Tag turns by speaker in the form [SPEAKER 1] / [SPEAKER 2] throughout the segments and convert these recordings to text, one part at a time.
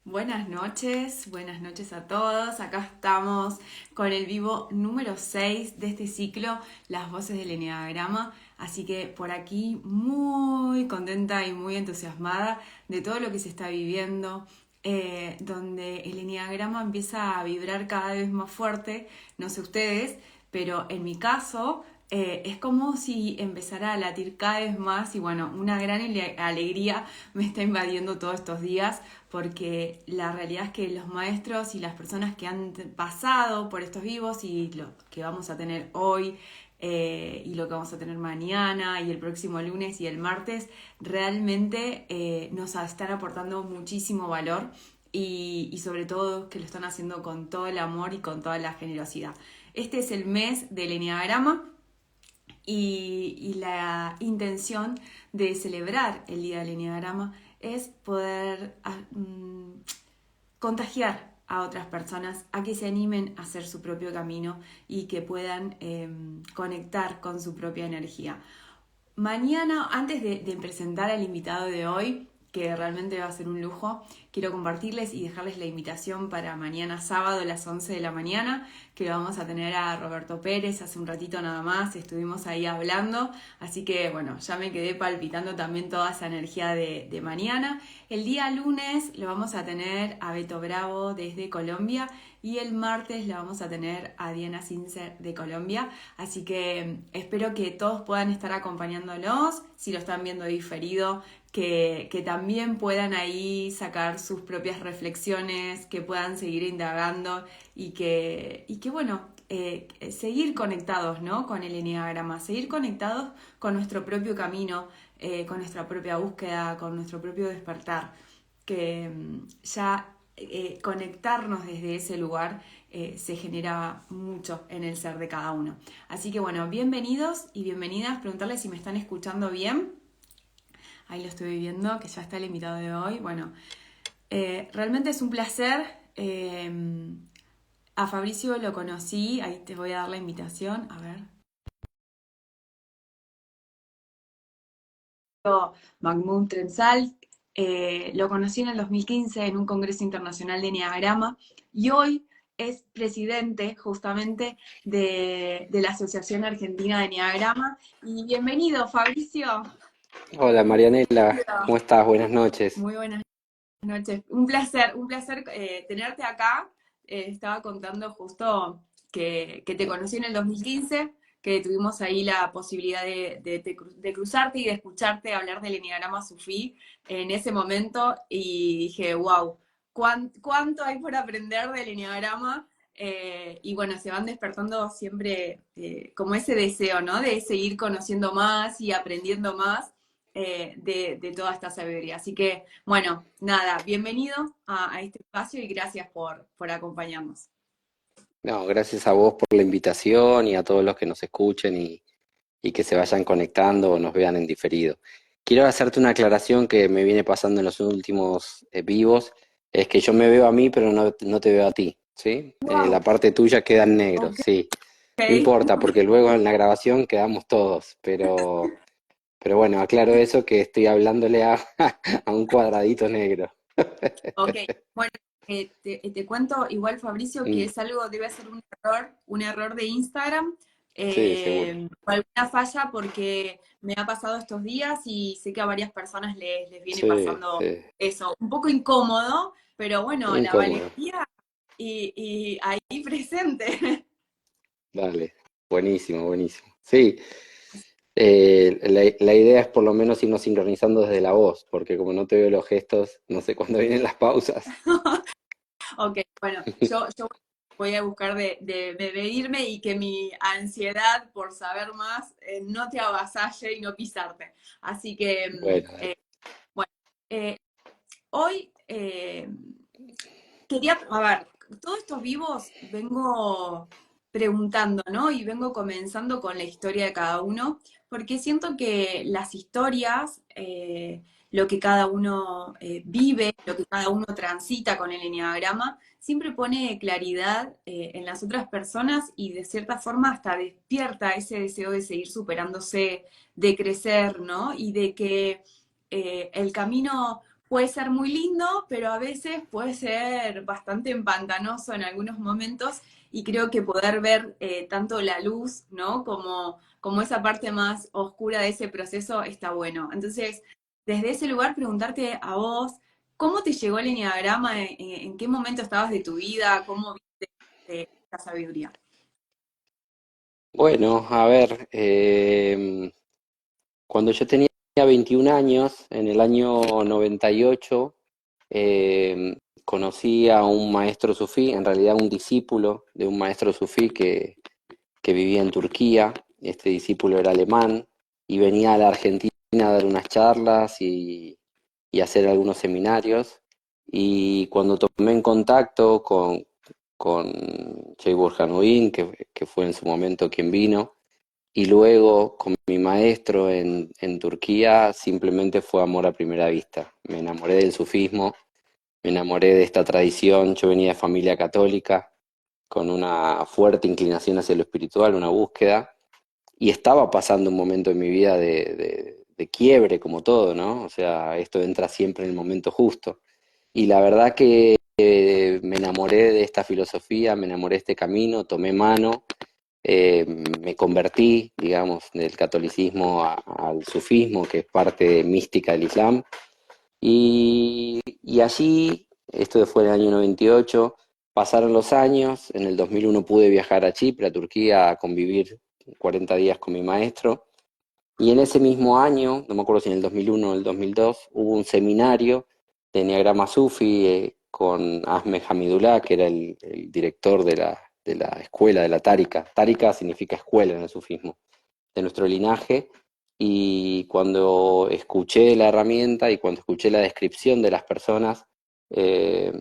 [SPEAKER 1] Buenas noches a todos. Acá estamos con el vivo número 6 de este ciclo, Las Voces del Eneagrama. Así que por aquí muy contenta y muy entusiasmada de todo lo que se está viviendo, donde el eneagrama empieza a vibrar cada vez más fuerte, no sé ustedes, pero en mi caso es como si empezara a latir cada vez más y bueno, una gran alegría me está invadiendo todos estos días porque la realidad es que los maestros y las personas que han pasado por estos vivos y lo que vamos a tener hoy y lo que vamos a tener mañana y el próximo lunes y el martes, realmente nos están aportando muchísimo valor y sobre todo que lo están haciendo con todo el amor y con toda la generosidad. Este es el mes del Eneagrama y la intención de celebrar el Día del Eneagrama es poder contagiar a otras personas a que se animen a hacer su propio camino y que puedan conectar con su propia energía. Mañana, antes de presentar al invitado de hoy, que realmente va a ser un lujo, quiero compartirles y dejarles la invitación para mañana sábado a las 11 de la mañana, que vamos a tener a Roberto Pérez. Hace un ratito nada más estuvimos ahí hablando, así que bueno, ya me quedé palpitando también toda esa energía de mañana. El día lunes lo vamos a tener a Beto Bravo desde Colombia y el martes la vamos a tener a Diana Sincer de Colombia, así que espero que todos puedan estar acompañándonos, si lo están viendo diferido, que también puedan ahí sacar sus propias reflexiones, que puedan seguir indagando y que bueno, seguir conectados, ¿no? Con el eneagrama, seguir conectados con nuestro propio camino, con nuestra propia búsqueda, con nuestro propio despertar, que ya conectarnos desde ese lugar se genera mucho en el ser de cada uno. Así que bueno, bienvenidos y bienvenidas, preguntarles si me están escuchando bien. Ahí lo estoy viendo, que ya está el invitado de hoy. Bueno, realmente es un placer. A Fabricio lo conocí, ahí te voy a dar la invitación, a ver. Mahmoud Trensal, lo conocí en el 2015 en un congreso internacional de Eneagrama y hoy es presidente justamente de la Asociación Argentina de Eneagrama. Y bienvenido, Fabricio.
[SPEAKER 2] Hola Marianela,
[SPEAKER 1] Bienvenido.
[SPEAKER 2] ¿cómo estás? Buenas noches.
[SPEAKER 1] Muy buenas noches. Un placer tenerte acá. Estaba contando justo que te conocí en el 2015, que tuvimos ahí la posibilidad de cruzarte y de escucharte hablar del Enneagrama Sufí en ese momento y dije, wow, ¿cuánto hay por aprender del Enneagrama? Y bueno, se van despertando siempre como ese deseo, ¿no? De seguir conociendo más y aprendiendo más de toda esta sabiduría. Así que bueno, nada, bienvenido a este espacio y gracias por acompañarnos.
[SPEAKER 2] No, gracias a vos por la invitación y a todos los que nos escuchen y que se vayan conectando o nos vean en diferido. Quiero hacerte una aclaración que me viene pasando en los últimos vivos, es que yo me veo a mí, pero no te veo a ti, ¿sí?
[SPEAKER 1] Wow,
[SPEAKER 2] La parte tuya queda en negro,
[SPEAKER 1] ok.
[SPEAKER 2] sí. No importa, porque luego en la grabación quedamos todos, pero bueno, aclaro eso que estoy hablándole a, a un cuadradito negro.
[SPEAKER 1] Ok, bueno, te cuento igual, Fabricio, que
[SPEAKER 2] Mm,
[SPEAKER 1] es algo, debe ser un error de Instagram,
[SPEAKER 2] sí, seguro.
[SPEAKER 1] o alguna falla porque me ha pasado estos días y sé que a varias personas les viene
[SPEAKER 2] Sí,
[SPEAKER 1] pasando
[SPEAKER 2] sí.
[SPEAKER 1] eso, un poco incómodo, pero bueno, la
[SPEAKER 2] Incómodo.
[SPEAKER 1] valentía y ahí presente.
[SPEAKER 2] Dale. Buenísimo, buenísimo. Sí, la idea es por lo menos irnos sincronizando desde la voz, porque como no te veo los gestos, no sé cuándo vienen las pausas.
[SPEAKER 1] Ok, bueno, yo voy a buscar de medirme y que mi ansiedad por saber más no te avasalle y no pisarte. Así que,
[SPEAKER 2] Bueno, dale.
[SPEAKER 1] bueno, eh, hoy quería, a ver, todos estos vivos vengo preguntando, ¿no? Y vengo comenzando con la historia de cada uno, porque siento que las historias, lo que cada uno vive, lo que cada uno transita con el enneagrama, siempre pone claridad en las otras personas y de cierta forma hasta despierta ese deseo de seguir superándose, de crecer, ¿no? Y de que el camino puede ser muy lindo, pero a veces puede ser bastante empantanoso en algunos momentos y creo que poder ver tanto la luz, ¿no? Como esa parte más oscura de ese proceso está bueno. Entonces, desde ese lugar preguntarte a vos, ¿cómo te llegó el enneagrama? ¿En qué momento estabas de tu vida? ¿Cómo viste esta sabiduría?
[SPEAKER 2] Bueno, a ver, cuando yo tenía 21 años, en el año 98, conocí a un maestro sufí, en realidad un discípulo de un maestro sufí que vivía en Turquía. Este discípulo era alemán y venía a la Argentina a dar unas charlas y hacer algunos seminarios. Y cuando tomé en contacto con Jay Burhanuddin, que fue en su momento quien vino, y luego con mi maestro en Turquía, simplemente fue amor a primera vista. Me enamoré del sufismo, me enamoré de esta tradición. Yo venía de familia católica, con una fuerte inclinación hacia lo espiritual, una búsqueda, y estaba pasando un momento en mi vida de quiebre, como todo, ¿no? O sea, esto entra siempre en el momento justo. Y la verdad que me enamoré de esta filosofía, me enamoré de este camino, tomé mano, me convertí, digamos, del catolicismo al sufismo, que es parte mística del Islam, y allí, esto fue en el año 98, pasaron los años. En el 2001 pude viajar a Chipre, a Turquía, a convivir 40 días con mi maestro, y en ese mismo año, no me acuerdo si en el 2001 o el 2002, hubo un seminario de Enneagrama Sufi con Ahmed Hamidullah, que era el director de la escuela, de la Tárika. Tárika significa escuela en el sufismo, de nuestro linaje. Y cuando escuché la herramienta y cuando escuché la descripción de las personas, eh,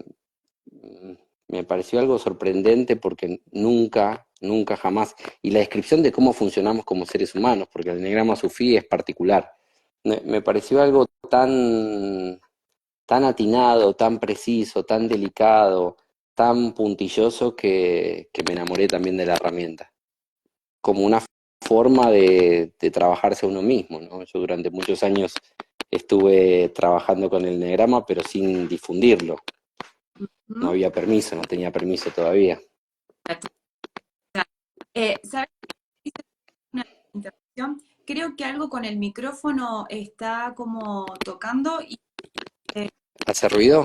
[SPEAKER 2] me pareció algo sorprendente porque nunca, nunca jamás, y la descripción de cómo funcionamos como seres humanos, porque el enneagrama sufí es particular, me pareció algo tan atinado, tan preciso, tan delicado, tan puntilloso que me enamoré también de la herramienta, como una forma de trabajarse a uno mismo, ¿no? Yo durante muchos años estuve trabajando con el enneagrama, pero sin difundirlo. No
[SPEAKER 1] ¿Mm?
[SPEAKER 2] había permiso, no tenía permiso todavía.
[SPEAKER 1] ¿Sabes? Hice una interrupción. Creo que algo con el micrófono está como tocando eh,
[SPEAKER 2] ¿Hace ruido?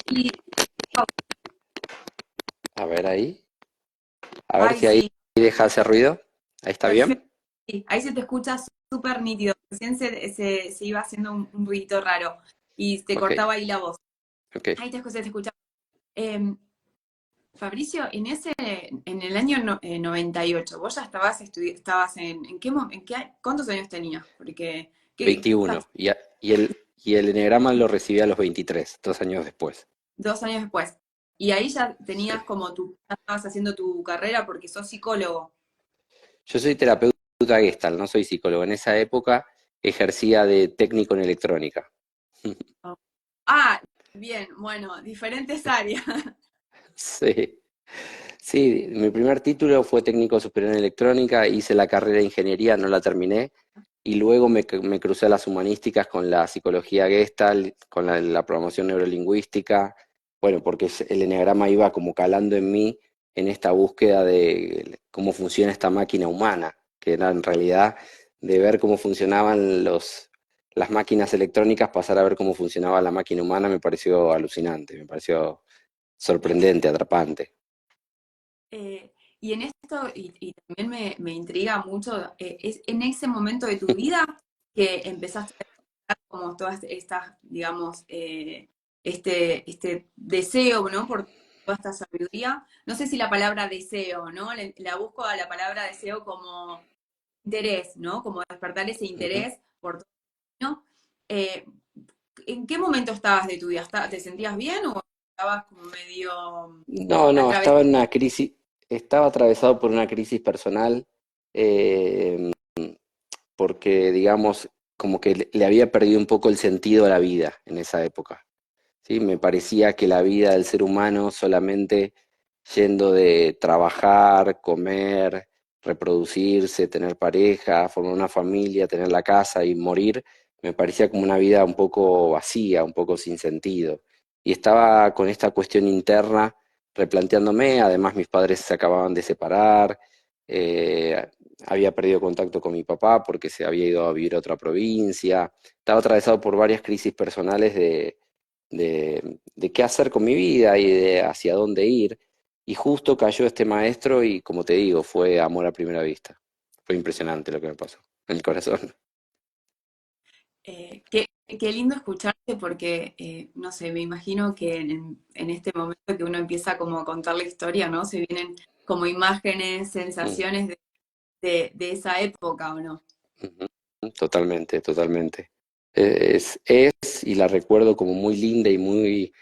[SPEAKER 1] y
[SPEAKER 2] A ver ahí. A ver
[SPEAKER 1] ay,
[SPEAKER 2] si ahí
[SPEAKER 1] sí,
[SPEAKER 2] deja hacer ruido. ¿Ahí está
[SPEAKER 1] perfecto.
[SPEAKER 2] bien?
[SPEAKER 1] Sí, ahí se te escucha súper nítido. Recién se iba haciendo un ruidito raro y te
[SPEAKER 2] Ok,
[SPEAKER 1] cortaba ahí la voz.
[SPEAKER 2] ok.
[SPEAKER 1] Ahí se te escucha. Em, Fabricio, en el año 98, vos ya estabas ¿cuántos años tenías? Porque, ¿qué estás?
[SPEAKER 2] 21. Y el enegrama lo recibí a los 23, 2 años después.
[SPEAKER 1] 2 años después. Y ahí ya
[SPEAKER 2] Sí.
[SPEAKER 1] tenías ya estabas haciendo tu carrera porque sos psicólogo.
[SPEAKER 2] Yo soy terapeuta Gestalt, no soy psicólogo. En esa época ejercía de técnico en electrónica.
[SPEAKER 1] Oh. Ah, bien, bueno, diferentes áreas.
[SPEAKER 2] Sí. Sí, mi primer título fue técnico superior en electrónica, hice la carrera de ingeniería, no la terminé, y luego me crucé a las humanísticas con la psicología Gestalt, con la programación neurolingüística, bueno, porque el eneagrama iba como calando en mí en esta búsqueda de cómo funciona esta máquina humana, que era en realidad de ver cómo funcionaban las máquinas electrónicas, pasar a ver cómo funcionaba la máquina humana, me pareció alucinante, me pareció sorprendente, atrapante.
[SPEAKER 1] Y en esto, y también me intriga mucho, es en ese momento de tu vida que empezaste a desarrollar como todas estas, digamos, este deseo, ¿no? Por toda esta sabiduría. No sé si la palabra deseo, ¿no? La busco a la palabra deseo como interés, ¿no? Como despertar ese
[SPEAKER 2] Ujú.
[SPEAKER 1] interés por todo, ¿no? Eh, ¿En qué momento estabas de tu vida? ¿Te sentías bien o estabas como medio
[SPEAKER 2] No, no,
[SPEAKER 1] atravesado?
[SPEAKER 2] estaba en una crisis, estaba atravesado por una crisis personal, eh, porque, digamos, como que le había perdido un poco el sentido a la vida en esa época, ¿sí? Me parecía que la vida del ser humano solamente yendo de trabajar, comer, reproducirse, tener pareja, formar una familia, tener la casa y morir, me parecía como una vida un poco vacía, un poco sin sentido. Y estaba con esta cuestión interna replanteándome, además mis padres se acababan de separar, eh, había perdido contacto con mi papá porque se había ido a vivir a otra provincia, estaba atravesado por varias crisis personales de qué hacer con mi vida y de hacia dónde ir. Y justo cayó este maestro y como te digo, fue amor a primera vista. Fue impresionante lo que me pasó en el corazón.
[SPEAKER 1] Qué lindo escucharte porque, no sé, me imagino que en este momento que uno empieza como a contar la historia, ¿no? Se vienen como imágenes,
[SPEAKER 2] Mm,
[SPEAKER 1] sensaciones de esa época, ¿o no?
[SPEAKER 2] ujú, totalmente, totalmente. Y la recuerdo como muy linda y muy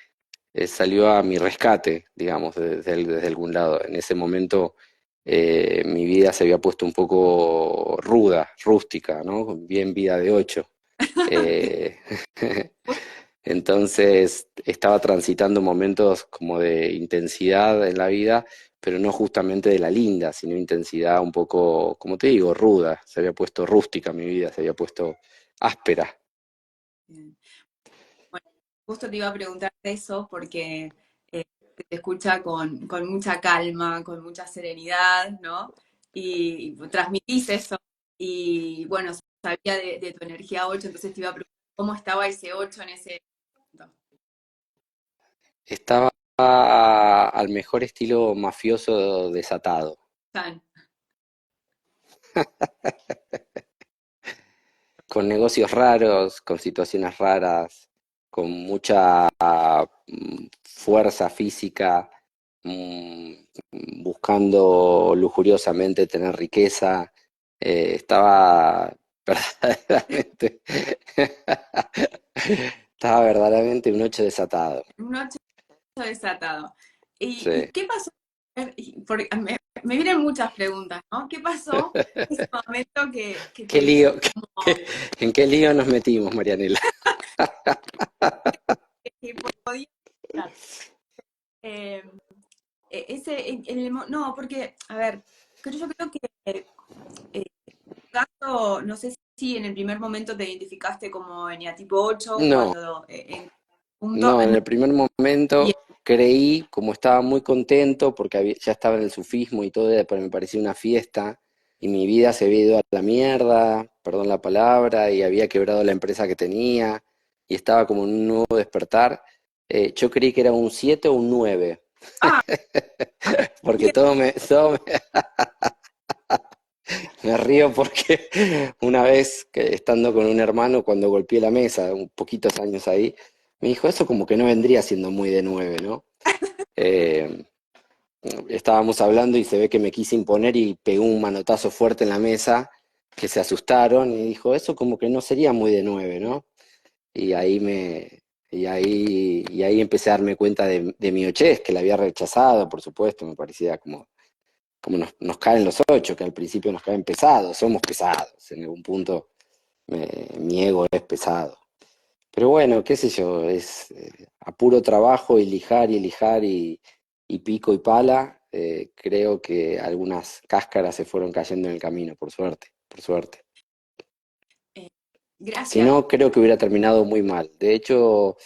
[SPEAKER 2] salió a mi rescate, digamos, desde algún lado. En ese momento mi vida se había puesto un poco ruda, rústica, ¿no? Bien vida de ocho. Eh, entonces estaba transitando momentos como de intensidad en la vida, pero no justamente de la linda, sino intensidad un poco, como te digo, ruda. Se había puesto rústica mi vida, se había puesto áspera.
[SPEAKER 1] Bien. Bueno, justo te iba a preguntar de eso porque se te escucha con mucha calma, con mucha serenidad, ¿no? Y transmitís eso. Y bueno, sabía de tu energía 8, entonces te iba a preguntar cómo estaba ese 8 en ese momento.
[SPEAKER 2] Estaba al mejor estilo mafioso desatado,
[SPEAKER 1] Tan.
[SPEAKER 2] con negocios raros, con situaciones raras, con mucha fuerza física, mm, buscando lujuriosamente tener riqueza. Estaba verdaderamente, estaba verdaderamente un ocho desatado.
[SPEAKER 1] Un 8 desatado. ¿Y
[SPEAKER 2] Sí.
[SPEAKER 1] qué pasó? Porque me vienen muchas preguntas, ¿no? ¿Qué pasó en ese momento que
[SPEAKER 2] ¿Qué
[SPEAKER 1] te viste
[SPEAKER 2] lío,
[SPEAKER 1] como
[SPEAKER 2] en qué lío nos metimos, Marianela?
[SPEAKER 1] que podía estar? Eh, no, porque, a ver, yo creo que eh, caso, no sé si en el primer momento te identificaste como eneatipo 8
[SPEAKER 2] No,
[SPEAKER 1] cuando en punto,
[SPEAKER 2] no, en
[SPEAKER 1] no,
[SPEAKER 2] el primer momento
[SPEAKER 1] bien,
[SPEAKER 2] creí, como estaba muy contento, porque ya estaba en el sufismo y todo, pero me parecía una fiesta, y mi vida se había ido a la mierda, perdón la palabra, y había quebrado la empresa que tenía, y estaba como en un nuevo despertar. Yo creí que era un 7 o un 9
[SPEAKER 1] ah,
[SPEAKER 2] porque
[SPEAKER 1] bien,
[SPEAKER 2] me río porque una vez que estando con un hermano, cuando golpeé la mesa, un poquitos años ahí, me dijo, eso como que no vendría siendo muy de 9, ¿no? Eh, Estábamos hablando y se ve que me quise imponer y pegó un manotazo fuerte en la mesa, que se asustaron y dijo, eso como que no sería muy de 9, ¿no? Y ahí y ahí empecé a darme cuenta de mi ochez, que la había rechazado, por supuesto, me parecía como nos caen los ocho, que al principio nos caen pesados, somos pesados, en algún punto mi ego es pesado. Pero bueno, qué sé yo, es a puro trabajo y lijar y pico y pala, creo que algunas cáscaras se fueron cayendo en el camino, por suerte, por suerte.
[SPEAKER 1] eh,
[SPEAKER 2] Si
[SPEAKER 1] gracias.
[SPEAKER 2] no, creo que hubiera terminado muy mal. De hecho,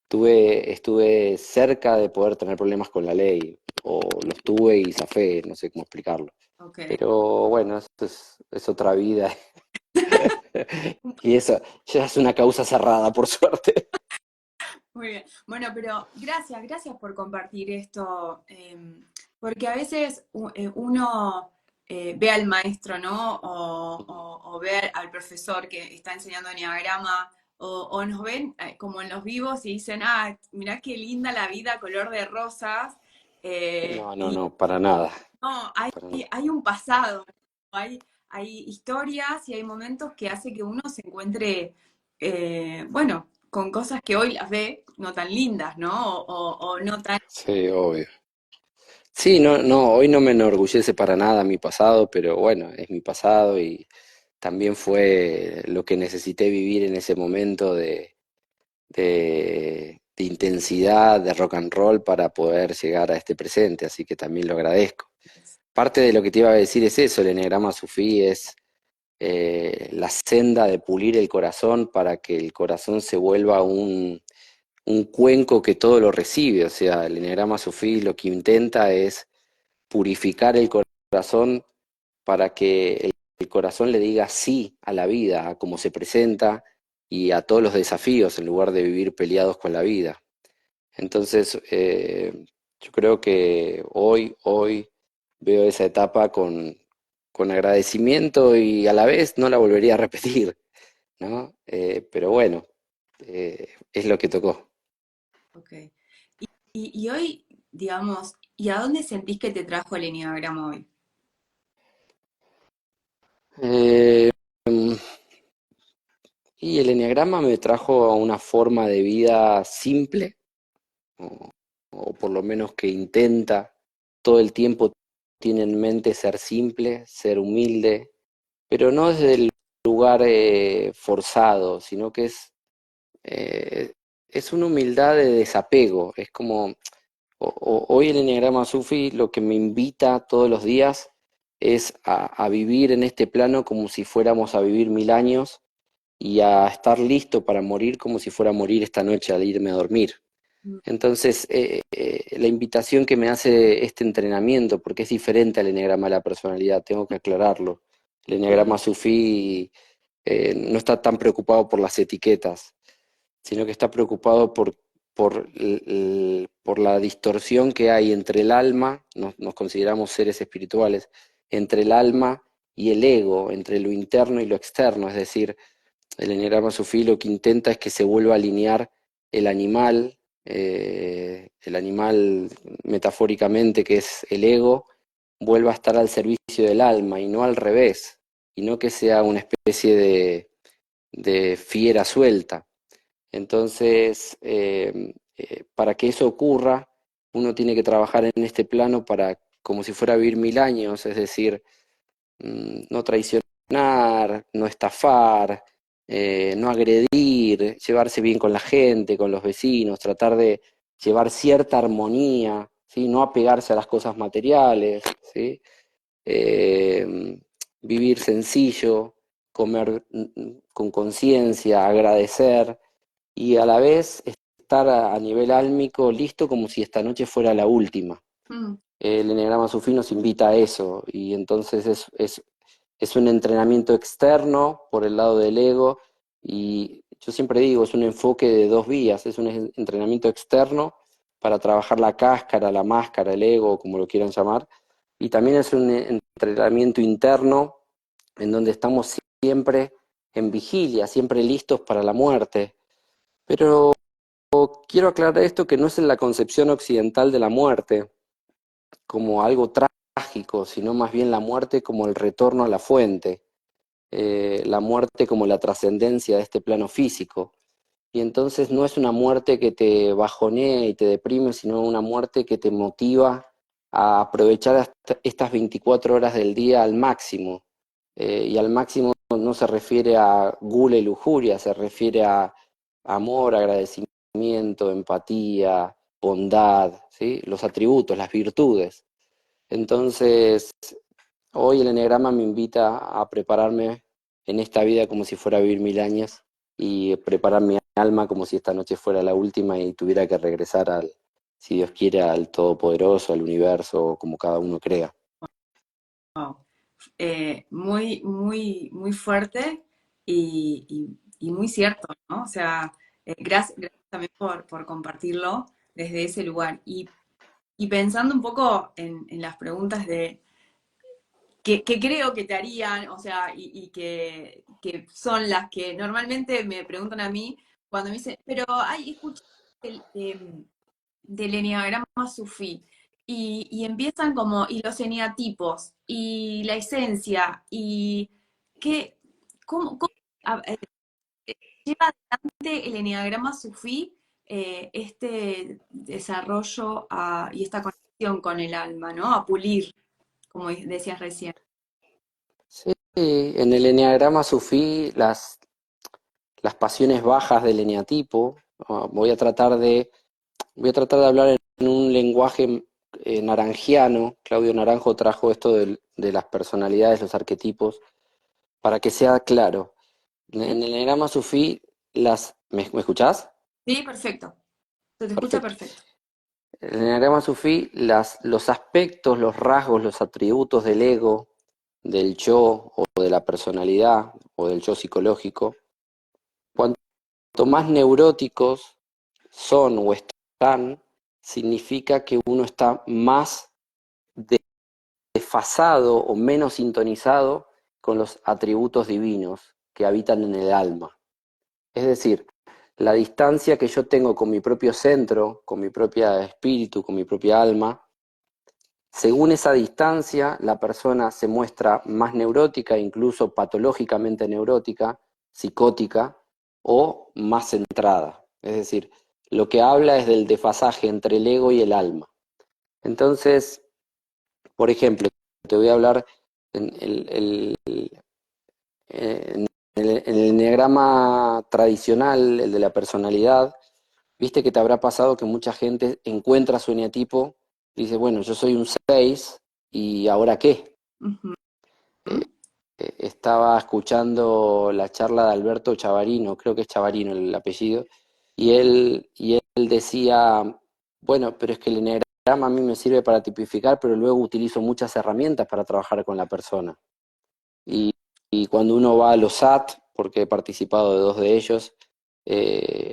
[SPEAKER 2] estuve cerca de poder tener problemas con la ley, o los tuve y zafé, no sé cómo explicarlo.
[SPEAKER 1] Ok.
[SPEAKER 2] Pero bueno, esto es otra vida. Y eso ya es una causa cerrada, por suerte.
[SPEAKER 1] Muy bien. Bueno, pero gracias por compartir esto, porque a veces uno ve al maestro, ¿no? O ve al profesor que está enseñando enneagrama, o nos ven como en los vivos y dicen, ah, mirá qué linda la vida, color de rosas,
[SPEAKER 2] No, no,
[SPEAKER 1] y
[SPEAKER 2] no, para nada.
[SPEAKER 1] no,
[SPEAKER 2] Para nada.
[SPEAKER 1] hay un pasado, ¿no? Hay historias y hay momentos que hace que uno se encuentre, bueno, con cosas que hoy las ve no tan lindas, ¿no? O no tan...
[SPEAKER 2] Sí, obvio. Sí, no, no, hoy no me enorgullece para nada mi pasado, pero bueno, es mi pasado y también fue lo que necesité vivir en ese momento de intensidad, de rock and roll para poder llegar a este presente, así que también lo agradezco. Parte de lo que te iba a decir es eso, el eneagrama sufí la senda de pulir el corazón para que el corazón se vuelva un cuenco que todo lo recibe. O sea, el eneagrama sufí lo que intenta es purificar el corazón para que el corazón le diga sí a la vida, a cómo se presenta y a todos los desafíos, en lugar de vivir peleados con la vida. Entonces, yo creo que hoy veo esa etapa con agradecimiento y a la vez no la volvería a repetir, ¿no? Pero bueno, es lo que tocó.
[SPEAKER 1] Ok. Y hoy, digamos, ¿y a dónde sentís que te trajo el enneagrama hoy?
[SPEAKER 2] Eh, y el eneagrama me trajo a una forma de vida simple, o, o por lo menos que intenta todo el tiempo, tiene en mente ser simple, ser humilde, pero no desde el lugar forzado, sino que eh, es una humildad de desapego. Es como, hoy el Enneagrama Sufi lo que me invita todos los días es a vivir en este plano como si fuéramos a vivir 1000 años y a estar listo para morir como si fuera a morir esta noche al irme a dormir.
[SPEAKER 1] Mm.
[SPEAKER 2] Entonces, la invitación que me hace este entrenamiento, porque es diferente al Enneagrama de la personalidad, tengo que aclararlo. El Enneagrama Sufí no está tan preocupado por las etiquetas, sino que está preocupado por la distorsión que hay entre el alma, nos consideramos seres espirituales, entre el alma y el ego, entre lo interno y lo externo. Es decir, el Enneagrama Sufí lo que intenta es que se vuelva a alinear el el animal metafóricamente que es el ego, vuelva a estar al servicio del alma y no al revés, y no que sea una especie de fiera suelta. Entonces, para que eso ocurra, uno tiene que trabajar en este plano para, como si fuera a vivir 1000 años, es decir, no traicionar, no estafar, no agredir, llevarse bien con la gente, con los vecinos, tratar de llevar cierta armonía, ¿sí? No apegarse a las cosas materiales, ¿sí? Eh, Vivir sencillo, comer con conciencia, agradecer y a la vez estar a nivel álmico listo como si esta noche fuera la última.
[SPEAKER 1] Mm.
[SPEAKER 2] El Eneagrama Sufí nos invita a eso y entonces es un entrenamiento externo por el lado del ego y yo siempre digo, es un enfoque de dos vías, es un entrenamiento externo para trabajar la cáscara, la máscara, el ego, como lo quieran llamar, y también es un entrenamiento interno en donde estamos siempre en vigilia, siempre listos para la muerte. Pero quiero aclarar esto que no es en la concepción occidental de la muerte como algo trágico, sino más bien la muerte como el retorno a la fuente, la muerte como la trascendencia de este plano físico. Y entonces no es una muerte que te bajonee y te deprime, sino una muerte que te motiva a aprovechar estas 24 horas del día al máximo. Y al máximo no se refiere a gula y lujuria, se refiere a amor, agradecimiento, empatía, bondad, ¿sí? Los atributos, las virtudes. Entonces, hoy el eneagrama me invita a prepararme en esta vida como si fuera a vivir 1000 años y preparar mi alma como si esta noche fuera la última y tuviera que regresar si Dios quiere, al Todopoderoso, al universo, como cada uno crea.
[SPEAKER 1] Wow. Muy, muy, muy fuerte y muy cierto, ¿no? O sea, gracias también por compartirlo desde ese lugar. Y pensando un poco en las preguntas que creo que te harían, o sea, que son las que normalmente me preguntan a mí cuando me dicen, pero, ay, escuché del eneagrama sufí. Y empiezan como, y los eneatipos, y la esencia, y qué, cómo lleva adelante el eneagrama sufí este desarrollo y esta conexión con el alma, ¿no? A pulir, como decías recién.
[SPEAKER 2] Sí, en el eneagrama sufí las pasiones bajas del eneatipo. Voy a tratar de hablar en un lenguaje naranjiano. Claudio Naranjo trajo esto de las personalidades, los arquetipos, para que sea claro. En
[SPEAKER 1] ¿Sí?
[SPEAKER 2] el eneagrama sufí, ¿me escuchás?
[SPEAKER 1] Sí, perfecto. Se te escucha
[SPEAKER 2] Perfecto.
[SPEAKER 1] perfecto.
[SPEAKER 2] En el eneagrama sufí, los aspectos, los rasgos, los atributos del ego, del yo o de la personalidad o del yo psicológico, cuanto más neuróticos son o están, significa que uno está más desfasado o menos sintonizado con los atributos divinos que habitan en el alma. Es decir, la distancia que yo tengo con mi propio centro, con mi propio espíritu, con mi propia alma, según esa distancia, la persona se muestra más neurótica, incluso patológicamente neurótica, psicótica o más centrada. Es decir, lo que habla es del desfasaje entre el ego y el alma. Entonces, por ejemplo, te voy a hablar en en el enneagrama tradicional, el de la personalidad. Viste que te habrá pasado que mucha gente encuentra su eneatipo y dice, bueno, yo soy un 6 y ¿ahora qué?
[SPEAKER 1] Ujú.
[SPEAKER 2] Estaba escuchando la charla de Alberto Chavarino, creo que es Chavarino el apellido, y él decía, bueno, pero es que el enneagrama a mí me sirve para tipificar, pero luego utilizo muchas herramientas para trabajar con la persona. Y, y cuando uno va a los SAT, porque he participado de dos de ellos,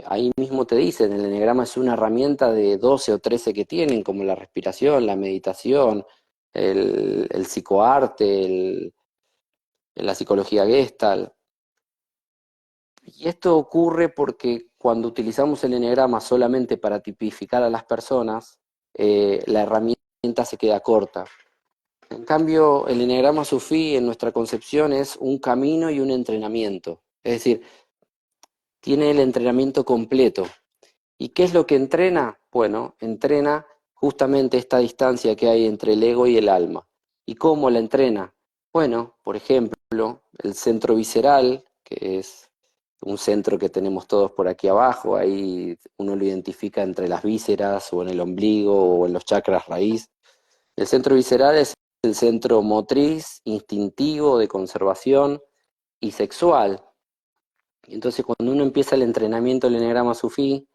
[SPEAKER 2] ahí mismo te dicen, el eneagrama es una herramienta de 12 o 13 que tienen, como la respiración, la meditación, el psicoarte, la psicología Gestalt. Y esto ocurre porque cuando utilizamos el eneagrama solamente para tipificar a las personas, la herramienta se queda corta. En cambio, el eneagrama sufí en nuestra concepción es un camino y un entrenamiento. Es decir, tiene el entrenamiento completo. ¿Y qué es lo que entrena? Bueno, entrena justamente esta distancia que hay entre el ego y el alma. ¿Y cómo la entrena? Bueno, por ejemplo, el centro visceral, que es un centro que tenemos todos por aquí abajo, ahí uno lo identifica entre las vísceras o en el ombligo o en los chakras raíz. El centro visceral es el centro motriz, instintivo, de conservación y sexual. Entonces, cuando uno empieza el entrenamiento del eneagrama sufí,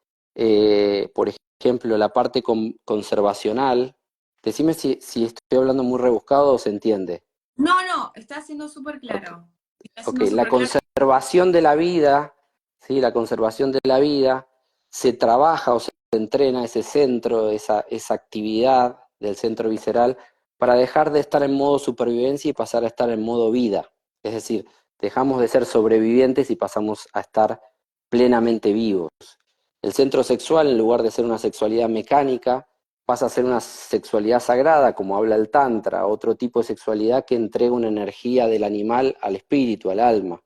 [SPEAKER 2] por ejemplo, la parte conservacional, decime si estoy hablando muy rebuscado o se entiende.
[SPEAKER 1] No, no, está siendo súper
[SPEAKER 2] Ok,
[SPEAKER 1] claro. Está
[SPEAKER 2] ok,
[SPEAKER 1] siendo
[SPEAKER 2] la
[SPEAKER 1] súper claro.
[SPEAKER 2] conservación de la vida, ¿sí? La conservación de la vida, se trabaja o se entrena ese centro, esa actividad del centro visceral, para dejar de estar en modo supervivencia y pasar a estar en modo vida. Es decir, dejamos de ser sobrevivientes y pasamos a estar plenamente vivos. El centro sexual, en lugar de ser una sexualidad mecánica, pasa a ser una sexualidad sagrada, como habla el Tantra, otro tipo de sexualidad que entrega una energía del animal al espíritu, al alma.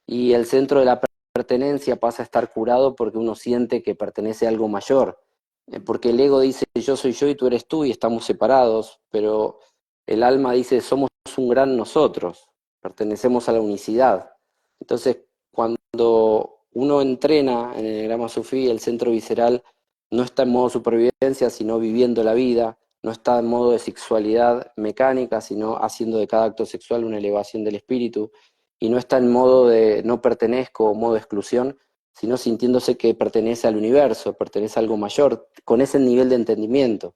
[SPEAKER 2] Y el centro de la pertenencia pasa a estar curado porque uno siente que pertenece a algo mayor. Porque el ego dice yo soy yo y tú eres tú y estamos separados, pero el alma dice somos un gran nosotros, pertenecemos a la unicidad. Entonces, cuando uno entrena en el enneagrama sufí, el centro visceral no está en modo supervivencia, sino viviendo la vida, no está en modo de sexualidad mecánica, sino haciendo de cada acto sexual una elevación del espíritu, y no está en modo de no pertenezco o modo de exclusión, sino sintiéndose que pertenece al universo, pertenece a algo mayor, con ese nivel de entendimiento.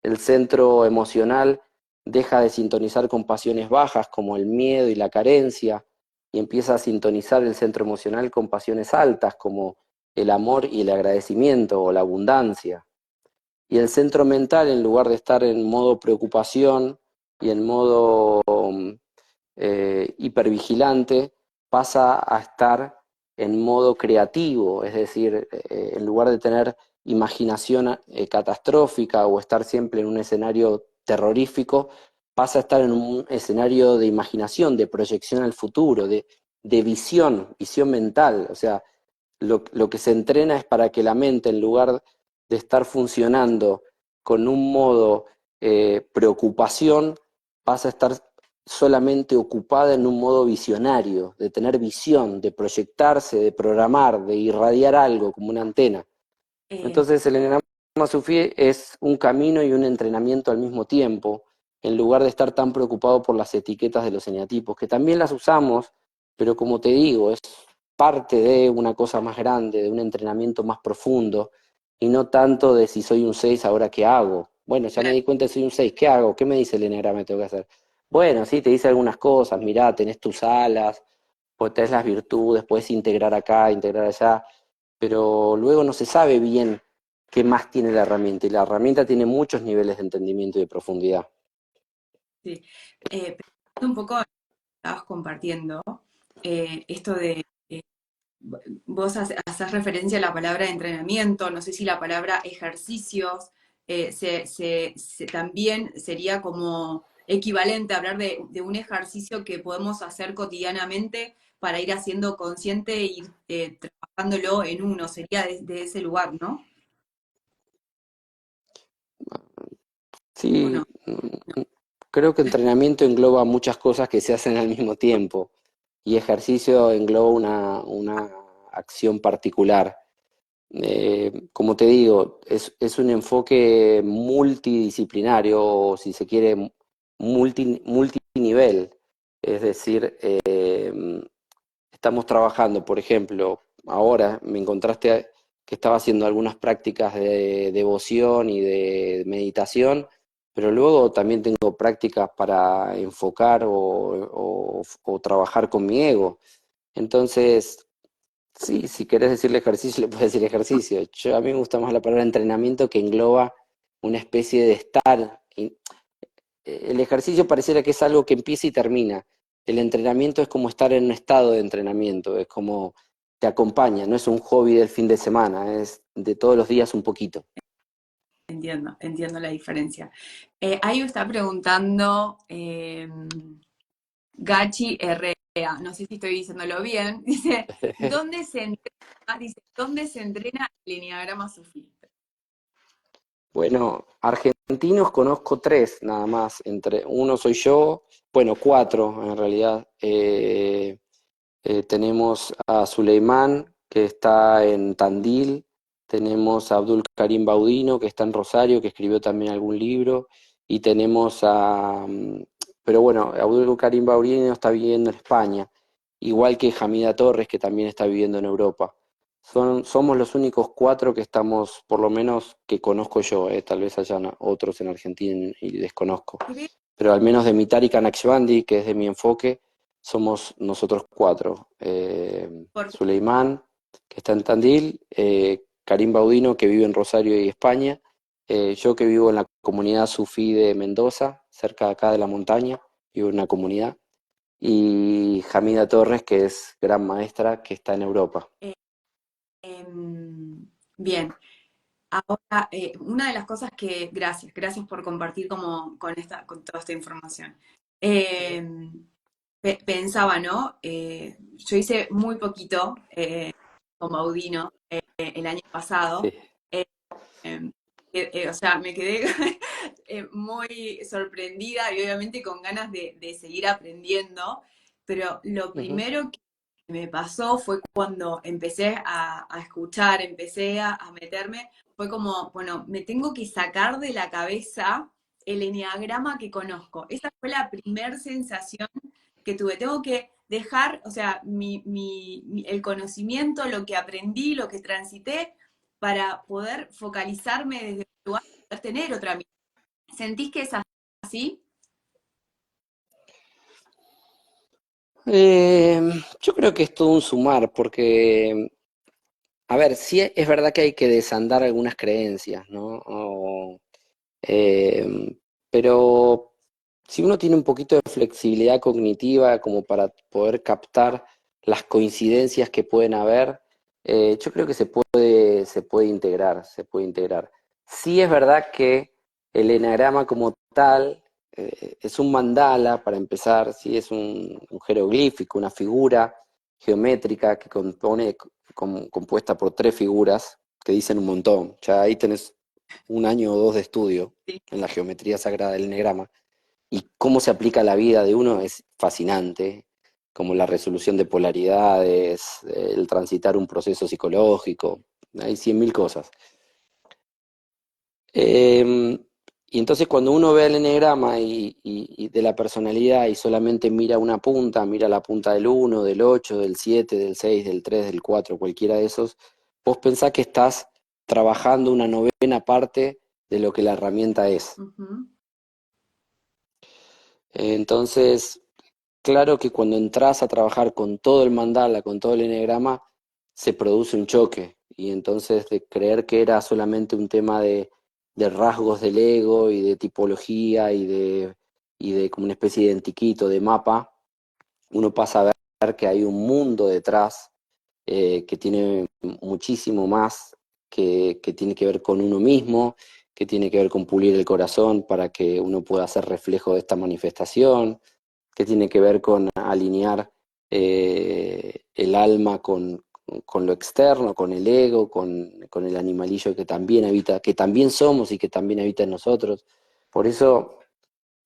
[SPEAKER 2] El centro emocional deja de sintonizar con pasiones bajas como el miedo y la carencia y empieza a sintonizar el centro emocional con pasiones altas como el amor y el agradecimiento o la abundancia. Y el centro mental, en lugar de estar en modo preocupación y en modo hipervigilante, pasa a estar en modo creativo, es decir, en lugar de tener imaginación catastrófica o estar siempre en un escenario terrorífico, pasa a estar en un escenario de imaginación, de proyección al futuro, de visión mental. O sea, lo que se entrena es para que la mente, en lugar de estar funcionando con un modo preocupación, pasa a estar solamente ocupada en un modo visionario, de tener visión, de proyectarse, de programar, de irradiar algo como una antena.
[SPEAKER 1] Eh,
[SPEAKER 2] Entonces el enneagrama Sufí es un camino y un entrenamiento al mismo tiempo, en lugar de estar tan preocupado por las etiquetas de los eneatipos, que también las usamos, pero como te digo, es parte de una cosa más grande, de un entrenamiento más profundo, y no tanto de si soy un 6 ahora qué hago. Bueno, ya me di cuenta que soy un 6, ¿qué hago? ¿Qué me dice el eneagrama que tengo que hacer? Bueno, sí, te dice algunas cosas, mirá, tenés tus alas, pues tenés las virtudes, puedes integrar acá, integrar allá, pero luego no se sabe bien qué más tiene la herramienta, y la herramienta tiene muchos niveles de entendimiento y de profundidad.
[SPEAKER 1] Sí. Pensando un poco, estabas compartiendo esto de, eh, vos haces referencia a la palabra entrenamiento, no sé si la palabra ejercicios también sería como equivalente a hablar de un ejercicio que podemos hacer cotidianamente para ir haciendo consciente e ir trabajándolo en uno, sería de ese lugar, ¿no? ¿O no?
[SPEAKER 2] Sí, creo que entrenamiento engloba muchas cosas que se hacen al mismo tiempo, y ejercicio engloba una acción particular. Como te digo, es un enfoque multidisciplinario, o si se quiere, multinivel. Es decir, estamos trabajando, por ejemplo, ahora me encontraste que estaba haciendo algunas prácticas de devoción y de meditación, pero luego también tengo prácticas para enfocar o trabajar con mi ego. Entonces, sí, si querés decirle ejercicio, le puedes decir ejercicio. A mí me gusta más la palabra entrenamiento, que engloba una especie de estar. El ejercicio pareciera que es algo que empieza y termina. El entrenamiento es como estar en un estado de entrenamiento, es como te acompaña, no es un hobby del fin de semana, es de todos los días un poquito.
[SPEAKER 1] Entiendo, entiendo la diferencia. Ahí está preguntando Gachi Herrera, no sé si estoy diciéndolo bien, dice, ¿dónde se entrena el enneagrama sufiste?
[SPEAKER 2] Bueno, argentinos conozco tres nada más. Uno soy yo, bueno, cuatro en realidad. Tenemos a Suleimán, que está en Tandil. Tenemos a Abdul Karim Baudino, que está en Rosario, que escribió también algún libro. Y tenemos pero bueno, Abdul Karim Baudino está viviendo en España, igual que Hamida Torres, que también está viviendo en Europa. Somos los únicos cuatro que estamos, por lo menos que conozco yo, tal vez hayan otros en Argentina y desconozco.
[SPEAKER 1] Creo
[SPEAKER 2] Pero al menos de mi Tariqa Naqshbandi, que es de mi enfoque, somos nosotros cuatro.
[SPEAKER 1] porque
[SPEAKER 2] Suleimán, que está en Tandil, Karim Baudino, que vive en Rosario y España, yo que vivo en la comunidad sufí de Mendoza, cerca de acá de la montaña, vivo en una comunidad, y Hamida Torres, que es gran maestra, que está en Europa.
[SPEAKER 1] eh, bien, ahora una de las cosas que, gracias por compartir como con toda esta información. Em, Pensaba, ¿no? Yo hice muy poquito con Baudino el año pasado.
[SPEAKER 2] Sí.
[SPEAKER 1] eh, em, o sea, me quedé muy sorprendida y obviamente con ganas de seguir aprendiendo, pero lo
[SPEAKER 2] Ujú.
[SPEAKER 1] primero que me pasó fue cuando empecé a escuchar, empecé a meterme, fue como, bueno, me tengo que sacar de la cabeza el eneagrama que conozco. Esa fue la primer sensación que tuve. Tengo que dejar, o sea, el conocimiento, lo que aprendí, lo que transité, para poder focalizarme desde un lugar, poder tener otra mirada. ¿Sentís que es así?
[SPEAKER 2] Eh, yo creo que es todo un sumar, porque, a ver, sí es verdad que hay que desandar algunas creencias, ¿no? Eh, pero si uno tiene un poquito de flexibilidad cognitiva como para poder captar las coincidencias que pueden haber, yo creo que se puede integrar, se puede integrar. Sí es verdad que el enagrama como tal es un mandala, para empezar, sí es un jeroglífico, una figura geométrica que compuesta por tres figuras que dicen un montón. Ya ahí tenés un año o dos de estudio
[SPEAKER 1] Sí.
[SPEAKER 2] en la geometría sagrada del enegrama, y cómo se aplica a la vida de uno es fascinante, como la resolución de polaridades, el transitar un proceso psicológico, hay 100.000 cosas. Eh, Y entonces cuando uno ve el enegrama y de la personalidad y solamente mira una punta, mira la punta del 1, del 8, del 7, del 6, del 3, del 4, cualquiera de esos, vos pensás que estás trabajando una novena parte de lo que la herramienta es.
[SPEAKER 1] Ujú.
[SPEAKER 2] Entonces, claro que cuando entras a trabajar con todo el mandala, con todo el enegrama, se produce un choque. Y entonces de creer que era solamente un tema de rasgos del ego y de tipología y de como una especie de identiquito, de mapa, uno pasa a ver que hay un mundo detrás que tiene muchísimo más, que tiene que ver con uno mismo, que tiene que ver con pulir el corazón para que uno pueda ser reflejo de esta manifestación, que tiene que ver con alinear el alma con lo externo, con el ego, con el animalillo que también habita, que también somos y que también habita en nosotros. Por eso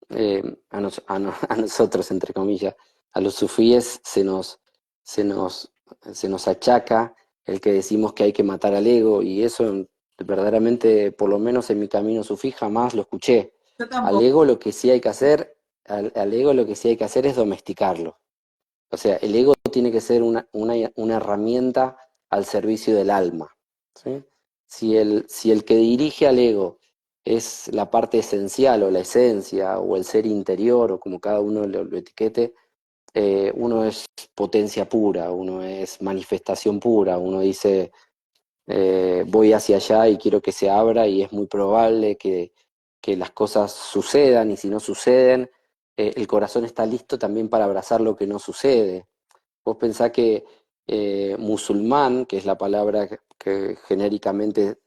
[SPEAKER 2] eh, a nosotros, entre comillas, a los sufíes se nos, se nos achaca el que decimos que hay que matar al ego, y eso verdaderamente, por lo menos en mi camino sufí, jamás lo escuché.
[SPEAKER 1] Yo
[SPEAKER 2] Al
[SPEAKER 1] tampoco.
[SPEAKER 2] ego lo que sí hay que hacer, al ego lo que sí hay que hacer es domesticarlo. O sea, el ego tiene que ser una herramienta al servicio del alma. ¿Sí? Si el que dirige al ego es la parte esencial o la esencia o el ser interior o como cada uno lo etiquete, uno es potencia pura, uno es manifestación pura, uno dice voy hacia allá y quiero que se abra y es muy probable que las cosas sucedan y si no suceden, el corazón está listo también para abrazar lo que no sucede. Vos pensás que musulmán, que es la palabra que genéricamente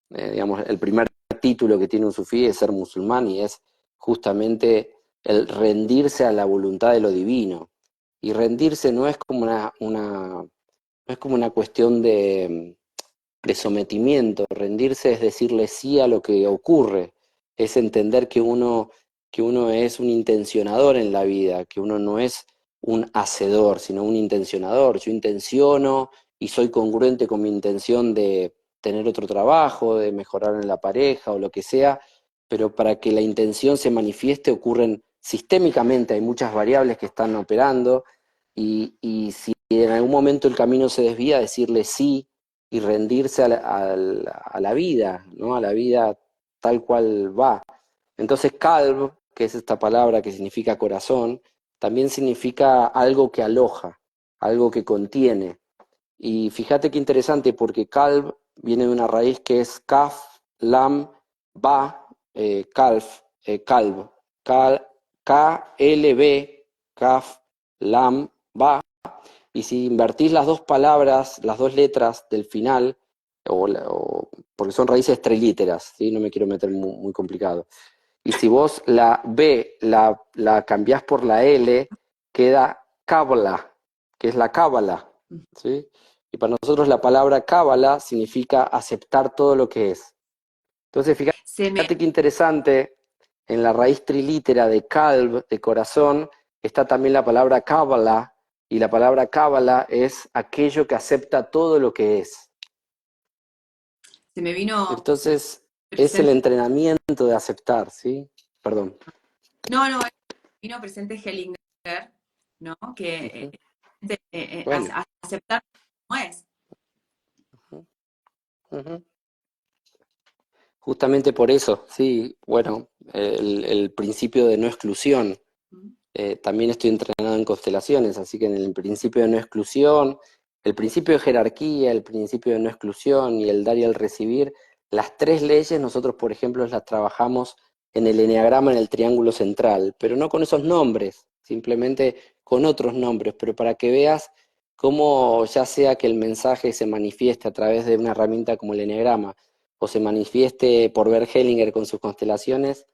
[SPEAKER 2] digamos, el primer título que tiene un sufí es ser musulmán y es justamente el rendirse a la voluntad de lo divino. Y rendirse no es como no es como una cuestión de sometimiento. Rendirse es decirle sí a lo que ocurre, es entender que uno es un intencionador en la vida, que uno no es un hacedor, sino un intencionador. Yo intenciono y soy congruente con mi intención de tener otro trabajo, de mejorar en la pareja o lo que sea, pero para que la intención se manifieste ocurren sistémicamente, hay muchas variables que están operando y si en algún momento el camino se desvía, decirle sí y rendirse a la vida, ¿no? A la vida tal cual va. Entonces, calb, que es esta palabra que significa corazón, también significa algo que aloja, algo que contiene. Y fíjate qué interesante, porque calb viene de una raíz que es kaf, lam, ba, kalf, kalb, K-L-B, kaf, lam, ba, y si invertís las dos palabras, las dos letras del final, porque son raíces trilíteras, ¿sí? No me quiero meter muy complicado. Y si vos la B la cambiás por la L, queda cábala, que es la cábala, ¿sí? Y para nosotros la palabra cábala significa aceptar todo lo que es. Entonces,
[SPEAKER 1] Se me,
[SPEAKER 2] fíjate qué interesante, en la raíz trilítera de calb, de corazón, está también la palabra cábala, y la palabra cábala es aquello que acepta todo lo que es.
[SPEAKER 1] se me vino
[SPEAKER 2] Entonces, es el
[SPEAKER 1] presente,
[SPEAKER 2] entrenamiento de aceptar, ¿sí? Perdón.
[SPEAKER 1] no, no, vino presente Hellinger, ¿no? Que
[SPEAKER 2] Ujú. Bueno,
[SPEAKER 1] aceptar como es.
[SPEAKER 2] ujú, ujú. Justamente por eso, sí, bueno, el principio de no exclusión. También estoy entrenado en constelaciones, así que en el principio de no exclusión, el principio de jerarquía, el principio de no exclusión y el dar y el recibir, las tres leyes nosotros, por ejemplo, las trabajamos en el eneagrama, en el triángulo central, pero no con esos nombres, simplemente con otros nombres, pero para que veas cómo ya sea que el mensaje se manifieste a través de una herramienta como el eneagrama o se manifieste por ver Hellinger con sus constelaciones,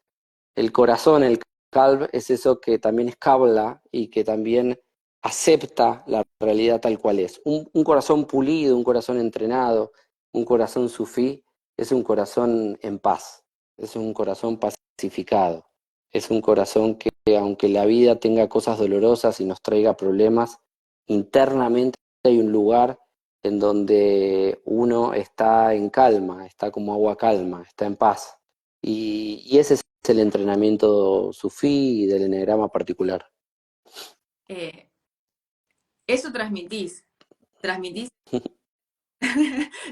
[SPEAKER 2] el corazón, el calb, es eso que también es cabla y que también acepta la realidad tal cual es. Un corazón pulido, un corazón entrenado, un corazón sufí, es un corazón en paz, es un corazón pacificado, es un corazón que aunque la vida tenga cosas dolorosas y nos traiga problemas, internamente hay un lugar en donde uno está en calma, está como agua calma, está en paz. y ese es el entrenamiento sufí y del eneagrama particular.
[SPEAKER 1] Eh, Eso transmitís,